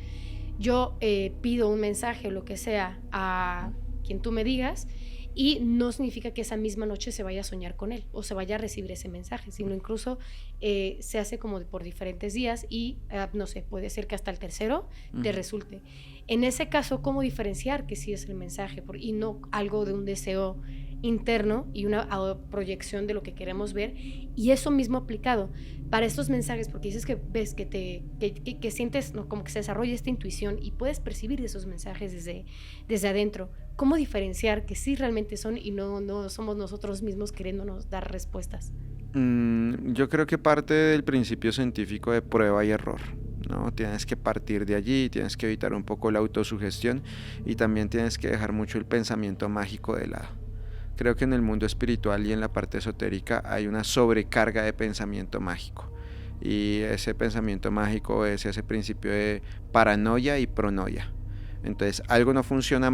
yo pido un mensaje o lo que sea a quien tú me digas y no significa que esa misma noche se vaya a soñar con él o se vaya a recibir ese mensaje, sino incluso se hace como por diferentes días y no sé, puede ser que hasta el tercero te resulte. En ese caso, ¿cómo diferenciar que sí es el mensaje y no algo de un deseo interno y una proyección de lo que queremos ver? Y eso mismo aplicado para estos mensajes, porque dices que ves que sientes, ¿no?, como que se desarrolla esta intuición y puedes percibir esos mensajes desde adentro. ¿Cómo diferenciar que sí realmente son y no somos nosotros mismos queriéndonos dar respuestas? Yo creo que parte del principio científico de prueba y error, ¿no? Tienes que partir de allí, tienes que evitar un poco la autosugestión y también tienes que dejar mucho el pensamiento mágico de lado. Creo que en el mundo espiritual y en la parte esotérica hay una sobrecarga de pensamiento mágico. Y ese pensamiento mágico es ese principio de paranoia y pronoia. Entonces, algo no funciona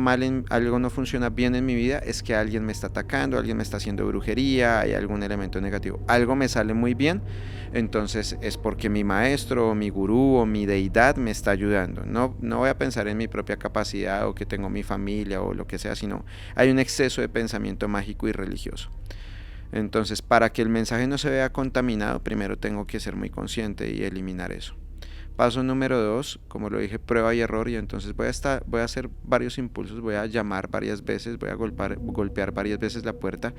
algo no funciona bien en mi vida, es que alguien me está atacando, alguien me está haciendo brujería, hay algún elemento negativo. Algo me sale muy bien, entonces es porque mi maestro o mi gurú o mi deidad me está ayudando. No voy a pensar en mi propia capacidad o que tengo mi familia o lo que sea, sino hay un exceso de pensamiento mágico y religioso. Entonces, para que el mensaje no se vea contaminado, primero tengo que ser muy consciente y eliminar eso. Paso número 2, como lo dije, prueba y error, y entonces voy a hacer varios impulsos, voy a llamar varias veces, voy a golpear varias veces la puerta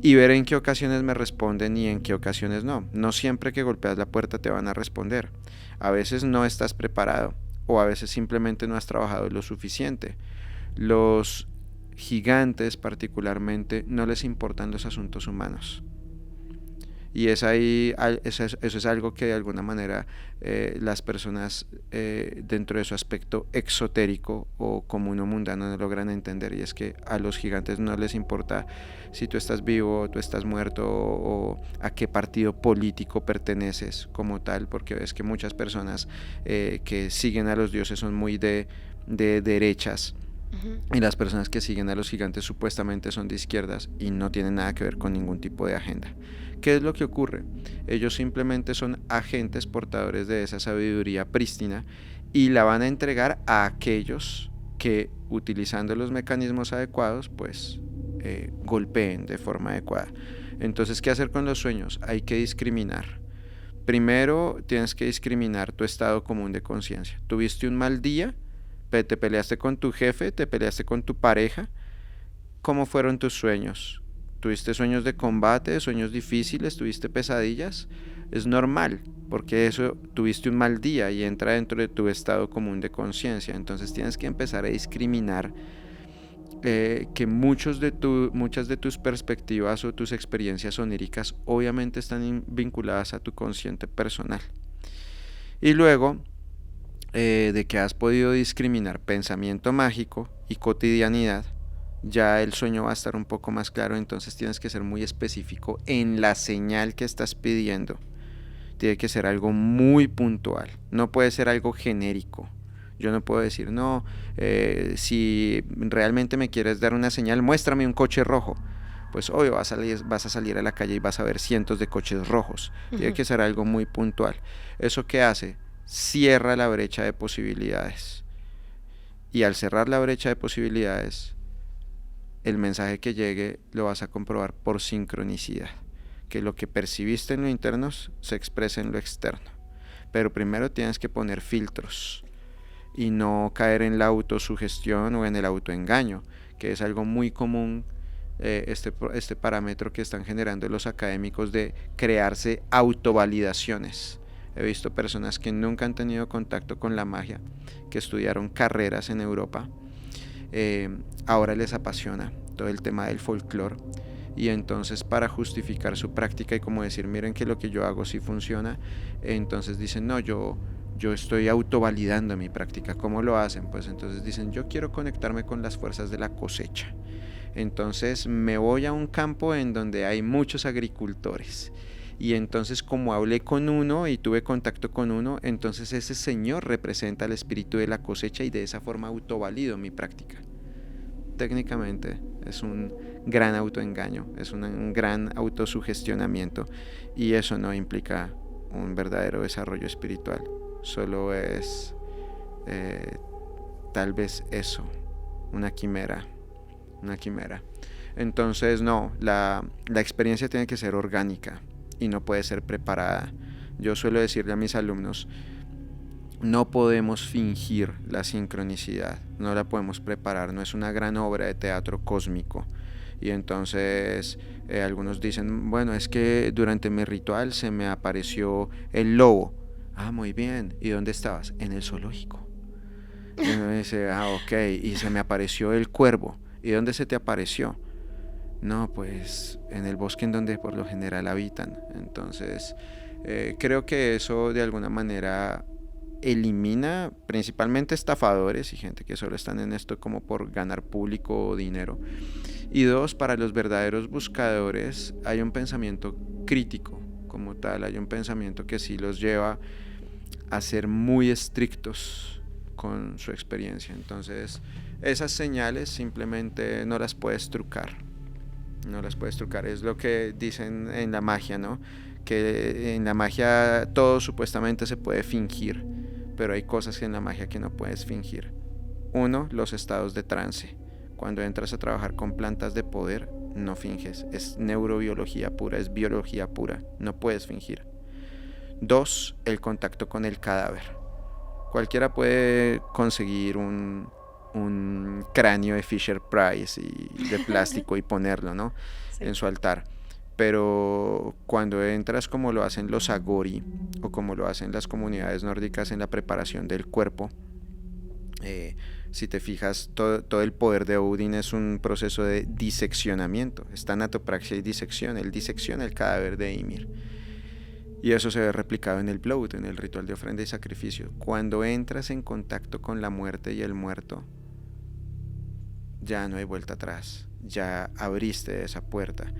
y ver en qué ocasiones me responden y en qué ocasiones no. No siempre que golpeas la puerta te van a responder. A veces no estás preparado o a veces simplemente no has trabajado lo suficiente. Los gigantes particularmente no les importan los asuntos humanos. Y eso es algo que de alguna manera las personas dentro de su aspecto exotérico o común o mundano no logran entender, y es que a los gigantes no les importa si tú estás vivo, tú estás muerto o a qué partido político perteneces como tal, porque es que muchas personas que siguen a los dioses son muy de derechas. Y las personas que siguen a los gigantes supuestamente son de izquierdas y no tienen nada que ver con ningún tipo de agenda. ¿Qué es lo que ocurre? Ellos simplemente son agentes portadores de esa sabiduría prístina y la van a entregar a aquellos que, utilizando los mecanismos adecuados, pues golpeen de forma adecuada. Entonces, ¿qué hacer con los sueños? Hay que discriminar. Primero tienes que discriminar tu estado común de conciencia. ¿Tuviste un mal día? ¿Te peleaste con tu jefe? ¿Te peleaste con tu pareja? ¿Cómo fueron tus sueños? ¿Tuviste sueños de combate, sueños difíciles? ¿Tuviste pesadillas? Es normal, porque eso tuviste un mal día y entra dentro de tu estado común de conciencia. Entonces tienes que empezar a discriminar que muchas de tus perspectivas o tus experiencias oníricas obviamente están vinculadas a tu consciente personal. Y luego de que has podido discriminar pensamiento mágico y cotidianidad, ya el sueño va a estar un poco más claro. Entonces tienes que ser muy específico en la señal que estás pidiendo. Tiene que ser algo muy puntual, no puede ser algo genérico. Yo no puedo decir, no, si realmente me quieres dar una señal, muéstrame un coche rojo. Pues obvio vas a salir a la calle y vas a ver cientos de coches rojos. Tiene que ser algo muy puntual. ¿Eso qué hace? Cierra la brecha de posibilidades. Y al cerrar la brecha de posibilidades, el mensaje que llegue lo vas a comprobar por sincronicidad. Que lo que percibiste en lo interno se expresa en lo externo. Pero primero tienes que poner filtros y no caer en la autosugestión o en el autoengaño, que es algo muy común, este parámetro que están generando los académicos de crearse autovalidaciones. He visto personas que nunca han tenido contacto con la magia, que estudiaron carreras en Europa, ahora les apasiona todo el tema del folclore, y entonces para justificar su práctica y como decir, miren que lo que yo hago sí funciona, entonces dicen, no, yo estoy autovalidando mi práctica. ¿Cómo lo hacen? Pues entonces dicen, yo quiero conectarme con las fuerzas de la cosecha. Entonces me voy a un campo en donde hay muchos agricultores. Y entonces como hablé con uno y tuve contacto con uno, entonces ese señor representa el espíritu de la cosecha y de esa forma autovalido mi práctica. Técnicamente es un gran autoengaño, es un gran autosugestionamiento, y eso no implica un verdadero desarrollo espiritual. Solo es tal vez eso, una quimera. Entonces no, la experiencia tiene que ser orgánica y no puede ser preparada. Yo suelo decirle a mis alumnos, no podemos fingir la sincronicidad, no la podemos preparar, no es una gran obra de teatro cósmico. Y entonces algunos dicen, bueno, es que durante mi ritual se me apareció el lobo. Ah, muy bien. ¿Y dónde estabas? En el zoológico. Y uno dice, ok. Y se me apareció el cuervo. ¿Y dónde se te apareció? No, pues en el bosque en donde por lo general habitan. Entonces, creo que eso de alguna manera elimina principalmente estafadores y gente que solo están en esto como por ganar público o dinero. Y dos, para los verdaderos buscadores hay un pensamiento crítico como tal, hay un pensamiento que sí los lleva a ser muy estrictos con su experiencia. Entonces esas señales simplemente no las puedes trucar, es lo que dicen en la magia, ¿no? Que en la magia todo supuestamente se puede fingir, pero hay cosas en la magia que no puedes fingir. Uno, los estados de trance. Cuando entras a trabajar con plantas de poder, no finges, es neurobiología pura, es biología pura, no puedes fingir. Dos, el contacto con el cadáver. Cualquiera puede conseguir un cráneo de Fisher Price y de plástico y ponerlo, ¿no? Sí. En su altar. Pero cuando entras como lo hacen los Agori o como lo hacen las comunidades nórdicas en la preparación del cuerpo, si te fijas, todo el poder de Odin es un proceso de diseccionamiento. Está tanatopraxia y disección. Él disecciona el cadáver de Ymir. Y eso se ve replicado en el Blood, en el ritual de ofrenda y sacrificio. Cuando entras en contacto con la muerte y el muerto, ya no hay vuelta atrás. Ya abriste esa puerta.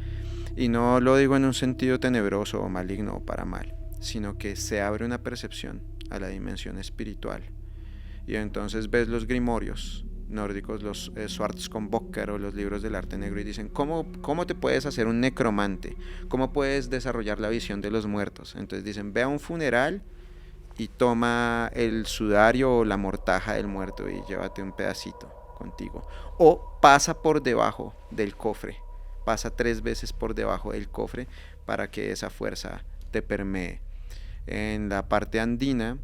Y no lo digo en un sentido tenebroso o maligno o para mal, sino que se abre una percepción a la dimensión espiritual. Y entonces ves los grimorios, nórdicos, los Svartskönböcker o los libros del arte negro, y dicen, ¿cómo te puedes hacer un necromante? ¿Cómo puedes desarrollar la visión de los muertos? Entonces dicen, ve a un funeral y toma el sudario o la mortaja del muerto y llévate un pedacito contigo. O pasa por debajo del cofre, pasa 3 veces por debajo del cofre para que esa fuerza te permee. En la parte andina,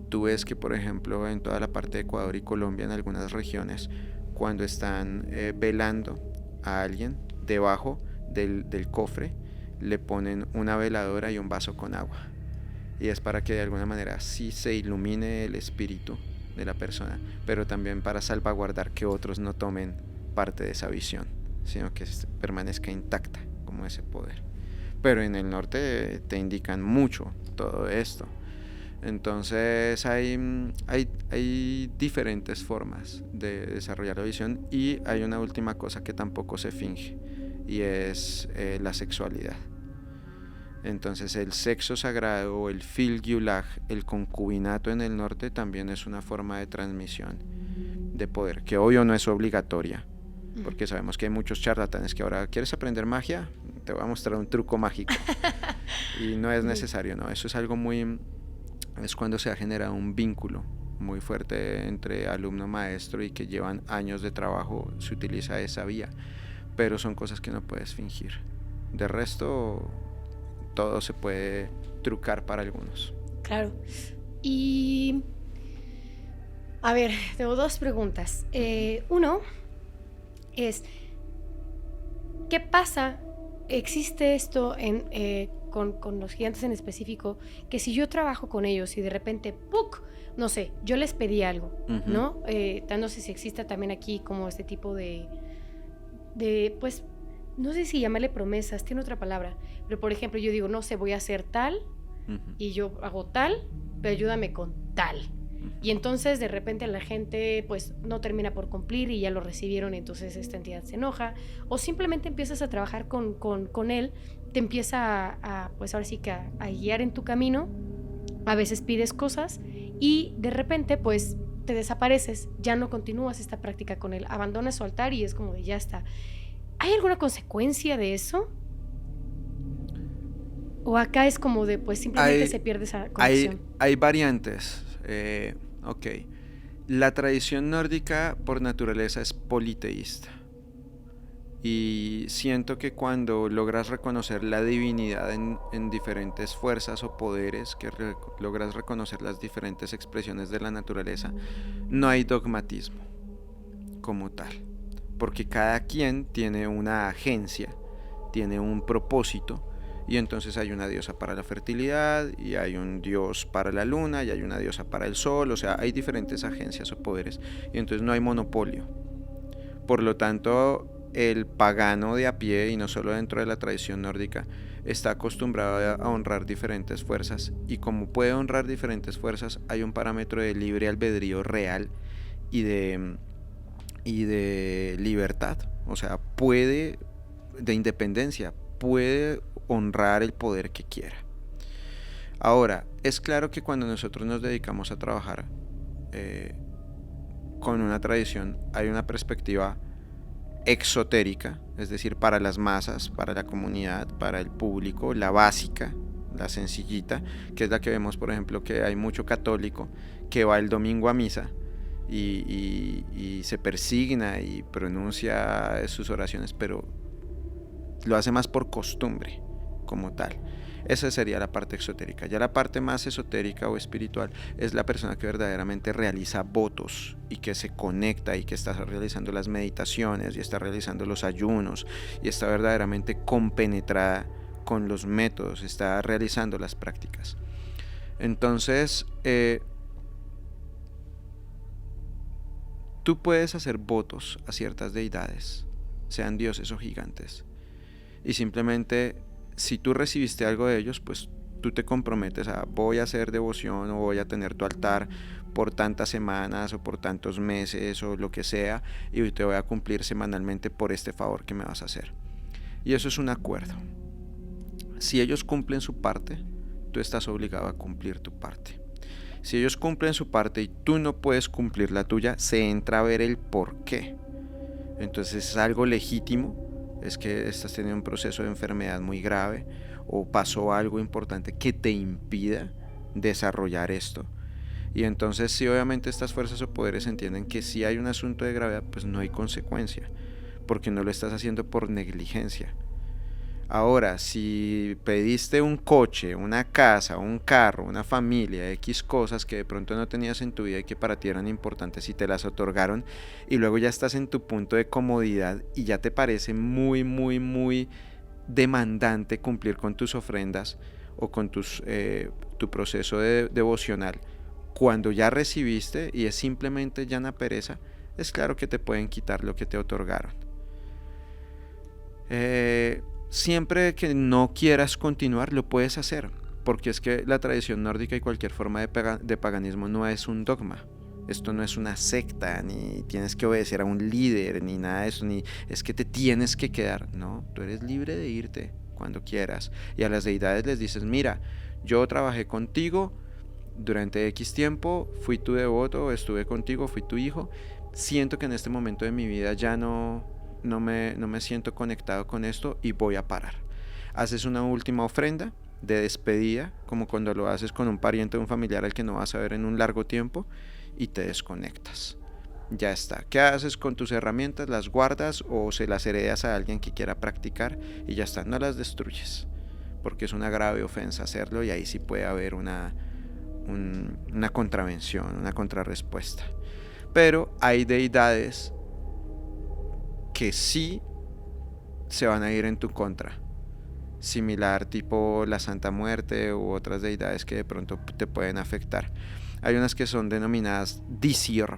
tú ves que, por ejemplo, en toda la parte de Ecuador y Colombia, en algunas regiones, cuando están velando a alguien, debajo del cofre le ponen una veladora y un vaso con agua, y es para que de alguna manera sí se ilumine el espíritu de la persona, pero también para salvaguardar que otros no tomen parte de esa visión, sino que permanezca intacta como ese poder. Pero en el norte te indican mucho todo esto. Entonces hay diferentes formas de desarrollar la visión, y hay una última cosa que tampoco se finge, y es la sexualidad. Entonces el sexo sagrado o el fylgjulag, el concubinato en el norte, también es una forma de transmisión de poder, que obvio no es obligatoria, porque sabemos que hay muchos charlatanes que ahora, ¿quieres aprender magia? Te voy a mostrar un truco mágico. Y no es necesario, ¿no? Eso es algo es cuando se ha generado un vínculo muy fuerte entre alumno-maestro y que llevan años de trabajo, se utiliza esa vía, pero son cosas que no puedes fingir. De resto, todo se puede trucar para algunos. Claro. Y a ver, tengo 2 preguntas. Uno es, ¿qué pasa? ¿Existe esto con los gigantes en específico? Que si yo trabajo con ellos y de repente, ¡puc!, no sé, yo les pedí algo, ¿no? No sé si exista también aquí como este tipo de pues, no sé si llamarle promesas, tiene otra palabra, pero por ejemplo yo digo, no sé, voy a hacer tal, y yo hago tal, pero ayúdame con tal. Y entonces de repente la gente pues no termina por cumplir y ya lo recibieron, y entonces esta entidad se enoja, o simplemente empiezas a trabajar con él, te empieza pues ahora sí que a guiar en tu camino, a veces pides cosas y de repente pues te desapareces, ya no continúas esta práctica con él, abandonas su altar y es como de ya está. ¿Hay alguna consecuencia de eso? ¿O acá es como de pues simplemente se pierde esa conexión? Hay variantes. Ok, la tradición nórdica por naturaleza es politeísta, y siento que cuando logras reconocer la divinidad en diferentes fuerzas o poderes, que logras reconocer las diferentes expresiones de la naturaleza, no hay dogmatismo como tal, porque cada quien tiene una agencia, tiene un propósito. Y entonces hay una diosa para la fertilidad, y hay un dios para la luna, y hay una diosa para el sol, o sea, hay diferentes agencias o poderes, y entonces no hay monopolio. Por lo tanto, el pagano de a pie, y no solo dentro de la tradición nórdica, está acostumbrado a honrar diferentes fuerzas, y como puede honrar diferentes fuerzas, hay un parámetro de libre albedrío real y de libertad, o sea, de independencia, puede honrar el poder que quiera. Ahora, es claro que cuando nosotros nos dedicamos a trabajar con una tradición, hay una perspectiva exotérica, es decir, para las masas, para la comunidad, para el público, la básica, la sencillita, que es la que vemos, por ejemplo, que hay mucho católico que va el domingo a misa y se persigna y pronuncia sus oraciones, pero lo hace más por costumbre como tal. Esa sería la parte exotérica. Ya la parte más esotérica o espiritual es la persona que verdaderamente realiza votos y que se conecta y que está realizando las meditaciones y está realizando los ayunos y está verdaderamente compenetrada con los métodos, está realizando las prácticas. Entonces, tú puedes hacer votos a ciertas deidades, sean dioses o gigantes, y simplemente si tú recibiste algo de ellos, pues tú te comprometes a voy a hacer devoción o voy a tener tu altar por tantas semanas o por tantos meses o lo que sea, y te voy a cumplir semanalmente por este favor que me vas a hacer. Y eso es un acuerdo. Si ellos cumplen su parte, tú estás obligado a cumplir tu parte. Si ellos cumplen su parte y tú no puedes cumplir la tuya, se entra a ver el por qué. Entonces es algo legítimo, es que estás teniendo un proceso de enfermedad muy grave o pasó algo importante que te impida desarrollar esto. Y entonces si obviamente estas fuerzas o poderes entienden que si hay un asunto de gravedad, pues no hay consecuencia, porque no lo estás haciendo por negligencia. Ahora, si pediste un coche, una casa, un carro, una familia, X cosas que de pronto no tenías en tu vida y que para ti eran importantes y te las otorgaron, y luego ya estás en tu punto de comodidad y ya te parece muy, muy, muy demandante cumplir con tus ofrendas o con tu proceso devocional, cuando ya recibiste y es simplemente llana pereza, es claro que te pueden quitar lo que te otorgaron. Siempre que no quieras continuar, lo puedes hacer, porque es que la tradición nórdica y cualquier forma de paganismo no es un dogma. Esto no es una secta, ni tienes que obedecer a un líder, ni nada de eso, ni es que te tienes que quedar. No, tú eres libre de irte cuando quieras. Y a las deidades les dices, mira, yo trabajé contigo durante X tiempo, fui tu devoto, estuve contigo, fui tu hijo. Siento que en este momento de mi vida ya no me siento conectado con esto y voy a parar. Haces una última ofrenda de despedida, como cuando lo haces con un pariente o un familiar al que no vas a ver en un largo tiempo, y te desconectas. Ya está. ¿Qué haces con tus herramientas? ¿Las guardas o se las heredas a alguien que quiera practicar? Y ya está, no las destruyes, porque es una grave ofensa hacerlo, y ahí sí puede haber una contravención, una contrarrespuesta. Pero hay deidades que sí se van a ir en tu contra, similar tipo la Santa Muerte u otras deidades que de pronto te pueden afectar. Hay unas que son denominadas Disir.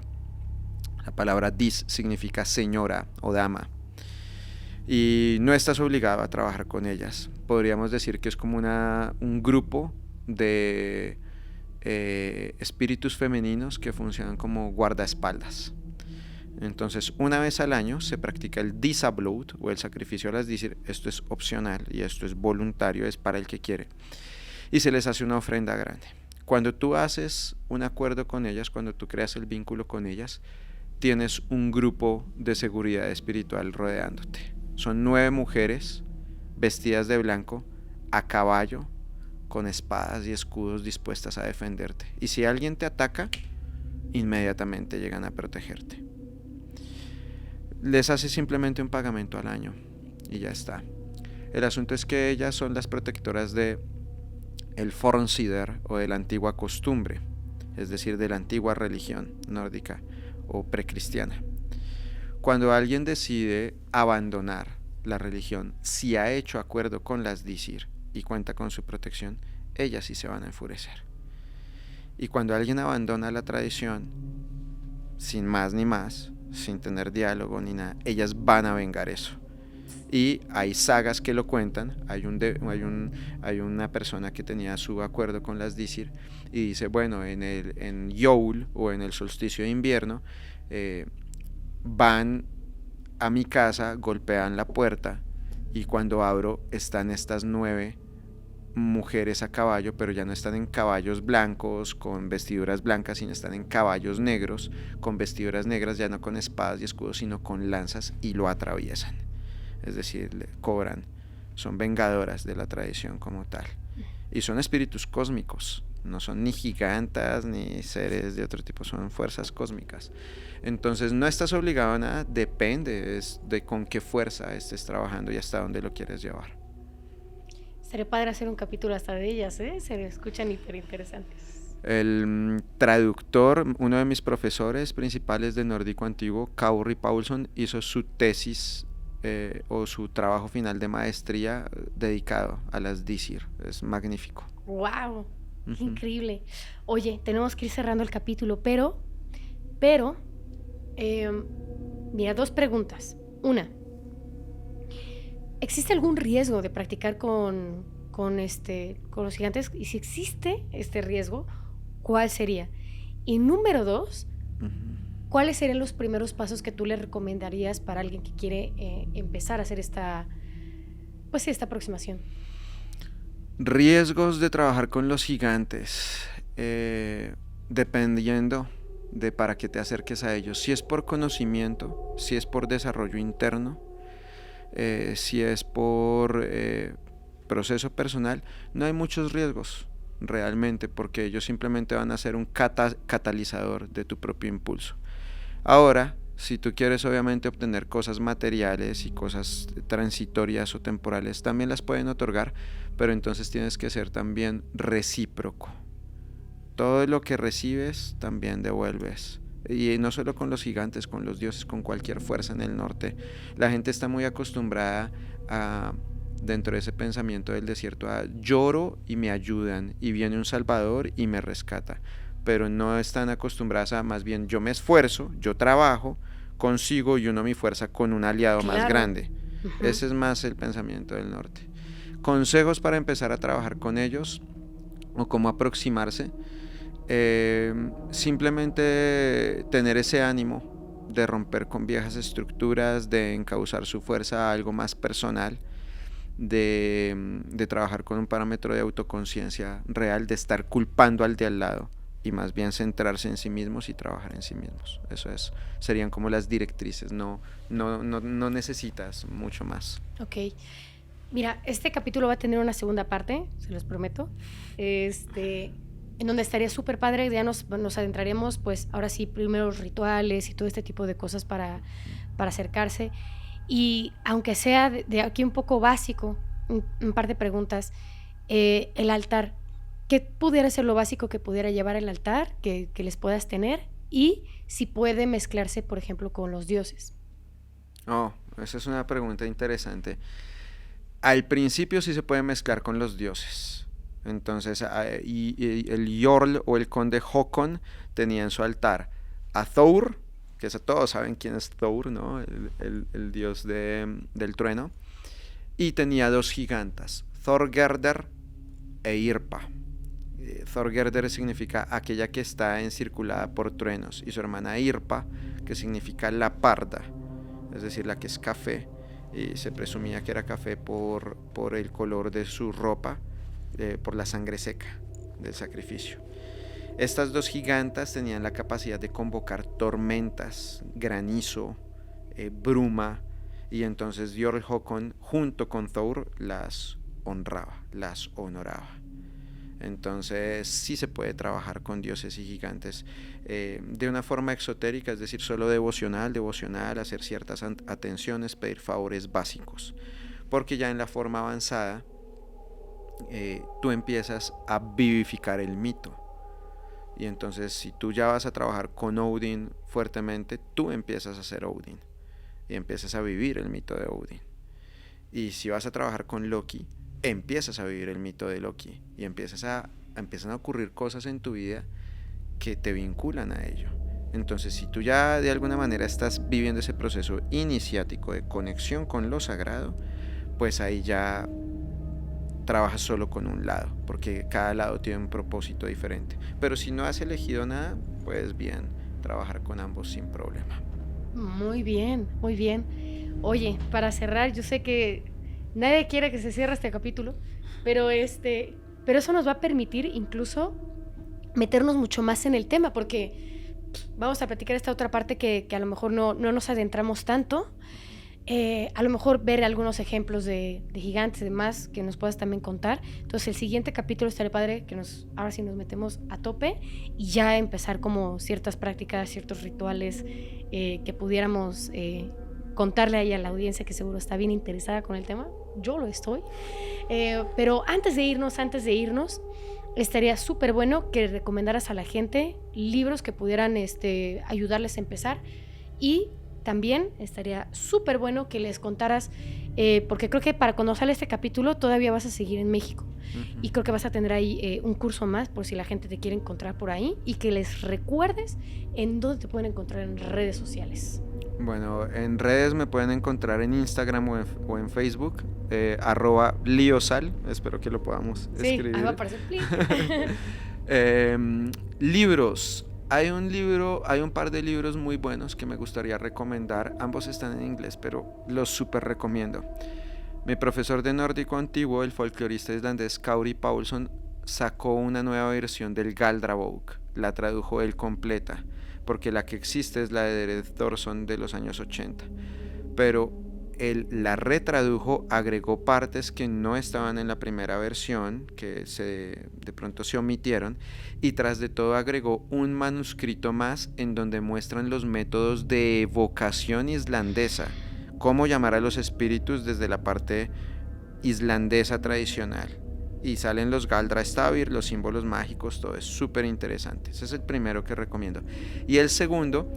La palabra Dis significa señora o dama, y no estás obligado a trabajar con ellas. Podríamos decir que es como un grupo de espíritus femeninos que funcionan como guardaespaldas. Entonces, una vez al año se practica el Disablot o el sacrificio a las Disir. Esto es opcional y esto es voluntario, es para el que quiere. Y se les hace una ofrenda grande. Cuando tú haces un acuerdo con ellas, cuando tú creas el vínculo con ellas, tienes un grupo de seguridad espiritual rodeándote. Son 9 mujeres vestidas de blanco, a caballo, con espadas y escudos dispuestas a defenderte. Y si alguien te ataca, inmediatamente llegan a protegerte. Les hace simplemente un pagamento al año y ya está. El asunto es que ellas son las protectoras de el Fornsider o de la antigua costumbre, es decir, de la antigua religión nórdica o precristiana. Cuando alguien decide abandonar la religión, si ha hecho acuerdo con las Disir y cuenta con su protección, ellas sí se van a enfurecer. Y cuando alguien abandona la tradición, sin más ni más, sin tener diálogo ni nada, ellas van a vengar eso. Y hay sagas que lo cuentan. Hay una persona que tenía su acuerdo con las Disir y dice, bueno, en Yule o en el solsticio de invierno, van a mi casa, golpean la puerta y cuando abro están estas 9 mujeres a caballo, pero ya no están en caballos blancos con vestiduras blancas, sino están en caballos negros con vestiduras negras, ya no con espadas y escudos, sino con lanzas, y lo atraviesan. Es decir, le cobran, son vengadoras de la tradición como tal. Y son espíritus cósmicos, no son ni gigantas ni seres de otro tipo, son fuerzas cósmicas. Entonces no estás obligado a nada, depende de con qué fuerza estés trabajando y hasta dónde lo quieres llevar. Sería padre hacer un capítulo hasta de ellas, ¿eh? Se escuchan hiper interesantes. El traductor, uno de mis profesores principales de nórdico antiguo, Kauri Paulson, hizo su tesis o su trabajo final de maestría dedicado a las Disir. Es magnífico. ¡Wow! ¡Qué increíble! Oye, tenemos que ir cerrando el capítulo, pero mira, 2 preguntas. Una, ¿existe algún riesgo de practicar con los gigantes? Y si existe este riesgo, ¿cuál sería? Y número 2, ¿cuáles serían los primeros pasos que tú le recomendarías para alguien que quiere empezar a hacer esta aproximación? Riesgos de trabajar con los gigantes. dependiendo de para qué te acerques a ellos. Si es por conocimiento, si es por desarrollo interno, si es por proceso personal, no hay muchos riesgos realmente, porque ellos simplemente van a ser un catalizador de tu propio impulso. Ahora, si tú quieres obviamente obtener cosas materiales y cosas transitorias o temporales, también las pueden otorgar, pero entonces tienes que ser también recíproco. Todo lo que recibes también devuelves. Y no solo con los gigantes, con los dioses, con cualquier fuerza en el norte. La gente está muy acostumbrada a, dentro de ese pensamiento del desierto, a lloro y me ayudan, y viene un salvador y me rescata. Pero no están acostumbradas a, más bien, yo me esfuerzo, yo trabajo, consigo y uno mi fuerza con un aliado más grande. Ese es más el pensamiento del norte. Consejos para empezar a trabajar con ellos, o cómo aproximarse. Simplemente tener ese ánimo de romper con viejas estructuras, de encauzar su fuerza a algo más personal, de trabajar con un parámetro de autoconciencia real, de estar culpando al de al lado y más bien centrarse en sí mismos y trabajar en sí mismos. Serían como las directrices. No necesitas mucho más. Ok. Mira, este capítulo va a tener una segunda parte, se los prometo. En donde estaría súper padre, ya nos adentraremos, pues ahora sí, primeros rituales y todo este tipo de cosas para acercarse. Y aunque sea de aquí un poco básico, un par de preguntas, el altar, ¿qué pudiera ser lo básico que pudiera llevar el altar, que les puedas tener? Y si puede mezclarse, por ejemplo, con los dioses. Oh, esa es una pregunta interesante. Al principio sí se puede mezclar con los dioses. Entonces, y el Jarl o el conde Håkon tenía en su altar a Thor, que todos saben quién es Thor, ¿no? El dios del trueno. Y tenía dos gigantas, Thorgerder e Irpa. Thorgerder significa aquella que está encirculada por truenos, y su hermana Irpa, que significa la parda, es decir, la que es café. Y se presumía que era café por el color de su ropa, por la sangre seca del sacrificio. Estas dos gigantas tenían la capacidad de convocar tormentas, granizo, bruma, y entonces Jarl Håkon junto con Thor las honraba, las honoraba. Entonces sí se puede trabajar con dioses y gigantes de una forma exotérica, es decir, solo devocional, hacer ciertas atenciones, pedir favores básicos, porque ya en la forma avanzada tú empiezas a vivificar el mito. Y entonces si tú ya vas a trabajar con Odin fuertemente, tú empiezas a ser Odin y empiezas a vivir el mito de Odin. Y si vas a trabajar con Loki, empiezas a vivir el mito de Loki y empiezan a ocurrir cosas en tu vida que te vinculan a ello. Entonces si tú ya de alguna manera estás viviendo ese proceso iniciático de conexión con lo sagrado, pues ahí ya trabajas solo con un lado, porque cada lado tiene un propósito diferente. Pero si no has elegido nada, pues bien, trabajar con ambos sin problema. Muy bien, muy bien. Oye, para cerrar, yo sé que nadie quiere que se cierre este capítulo, pero eso nos va a permitir incluso meternos mucho más en el tema, porque vamos a platicar esta otra parte que a lo mejor no nos adentramos tanto. A lo mejor ver algunos ejemplos de gigantes y demás que nos puedas también contar. Entonces el siguiente capítulo estaría padre que ahora sí nos metemos a tope y ya empezar como ciertas prácticas, ciertos rituales que pudiéramos contarle ahí a la audiencia que seguro está bien interesada con el tema. Yo lo estoy. Pero antes de irnos, estaría súper bueno que recomendaras a la gente libros que pudieran ayudarles a empezar, y también estaría súper bueno que les contaras, porque creo que para cuando sale este capítulo todavía vas a seguir en México. Uh-huh. Y creo que vas a tener ahí un curso más por si la gente te quiere encontrar por ahí, y que les recuerdes en dónde te pueden encontrar en redes sociales. Bueno, en redes me pueden encontrar en Instagram o en Facebook, @liosal, espero que lo podamos escribir. Sí, ahí va a aparecer. Libros. Hay un par de libros muy buenos que me gustaría recomendar. Ambos están en inglés, pero los súper recomiendo. Mi profesor de nórdico antiguo, el folclorista islandés Kári Paulsson, sacó una nueva versión del Galdra Bók, la tradujo él completa, porque la que existe es la de Derek Thorson de los años 80, pero él la retradujo, agregó partes que no estaban en la primera versión, que de pronto se omitieron, y tras de todo agregó un manuscrito más en donde muestran los métodos de evocación islandesa, cómo llamar a los espíritus desde la parte islandesa tradicional. Y salen los Galdrastafir, los símbolos mágicos, todo es súper interesante. Ese es el primero que recomiendo. Y el segundo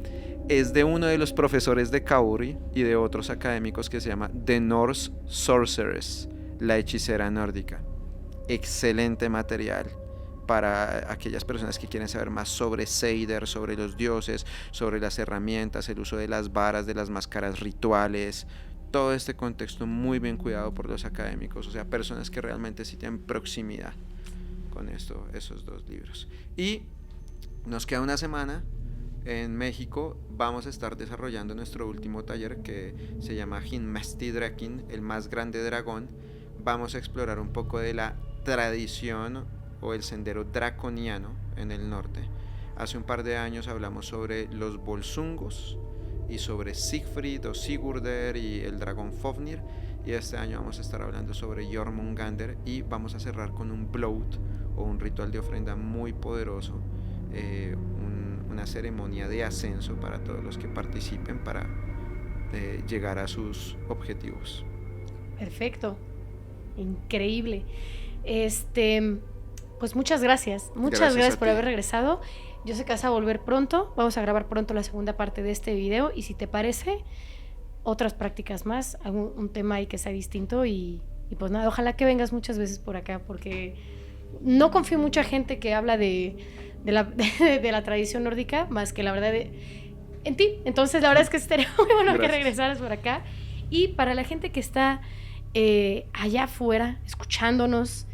es de uno de los profesores de Kauri y de otros académicos, que se llama The Norse Sorceress, la hechicera nórdica. Excelente material para aquellas personas que quieren saber más sobre Seider, sobre los dioses, sobre las herramientas, el uso de las varas, de las máscaras rituales. Todo este contexto muy bien cuidado por los académicos, o sea, personas que realmente sí tienen proximidad con esto, esos dos libros. Y nos queda una semana. En México vamos a estar desarrollando nuestro último taller, que se llama Hinmesti Drakin, el más grande dragón. Vamos a explorar un poco de la tradición o el sendero draconiano en el norte. Hace un par de años hablamos sobre los Volsungos y sobre Siegfried o Sigurder y el dragón Fafnir, y este año vamos a estar hablando sobre Jormungandr, y vamos a cerrar con un Bloat o un ritual de ofrenda muy poderoso, una ceremonia de ascenso para todos los que participen para llegar a sus objetivos. Perfecto, increíble. Pues muchas gracias por haber regresado. Yo sé que vas a volver pronto, vamos a grabar pronto la segunda parte de este video, y si te parece, otras prácticas más, un tema ahí que sea distinto, y pues nada, ojalá que vengas muchas veces por acá, porque no confío en mucha gente que habla de la tradición nórdica, más que la verdad en ti. Entonces la verdad es que estaría muy bueno que regresaras por acá. Y para la gente que está allá afuera escuchándonos,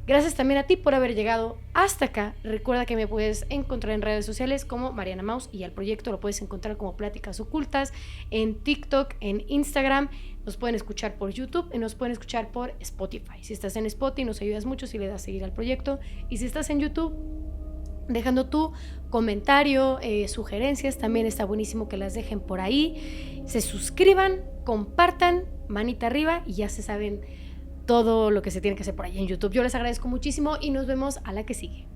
gracias también a ti por haber llegado hasta acá. Recuerda que me puedes encontrar en redes sociales como Mariana Maus, y al proyecto lo puedes encontrar como Pláticas Ocultas en TikTok, en Instagram. Nos pueden escuchar por YouTube y nos pueden escuchar por Spotify. Si estás en Spotify, nos ayudas mucho si le das a seguir al proyecto, y si estás en YouTube, dejando tu comentario, sugerencias, también está buenísimo que las dejen por ahí. Se suscriban, compartan, manita arriba, y ya se saben todo lo que se tiene que hacer por ahí en YouTube. Yo les agradezco muchísimo y nos vemos a la que sigue.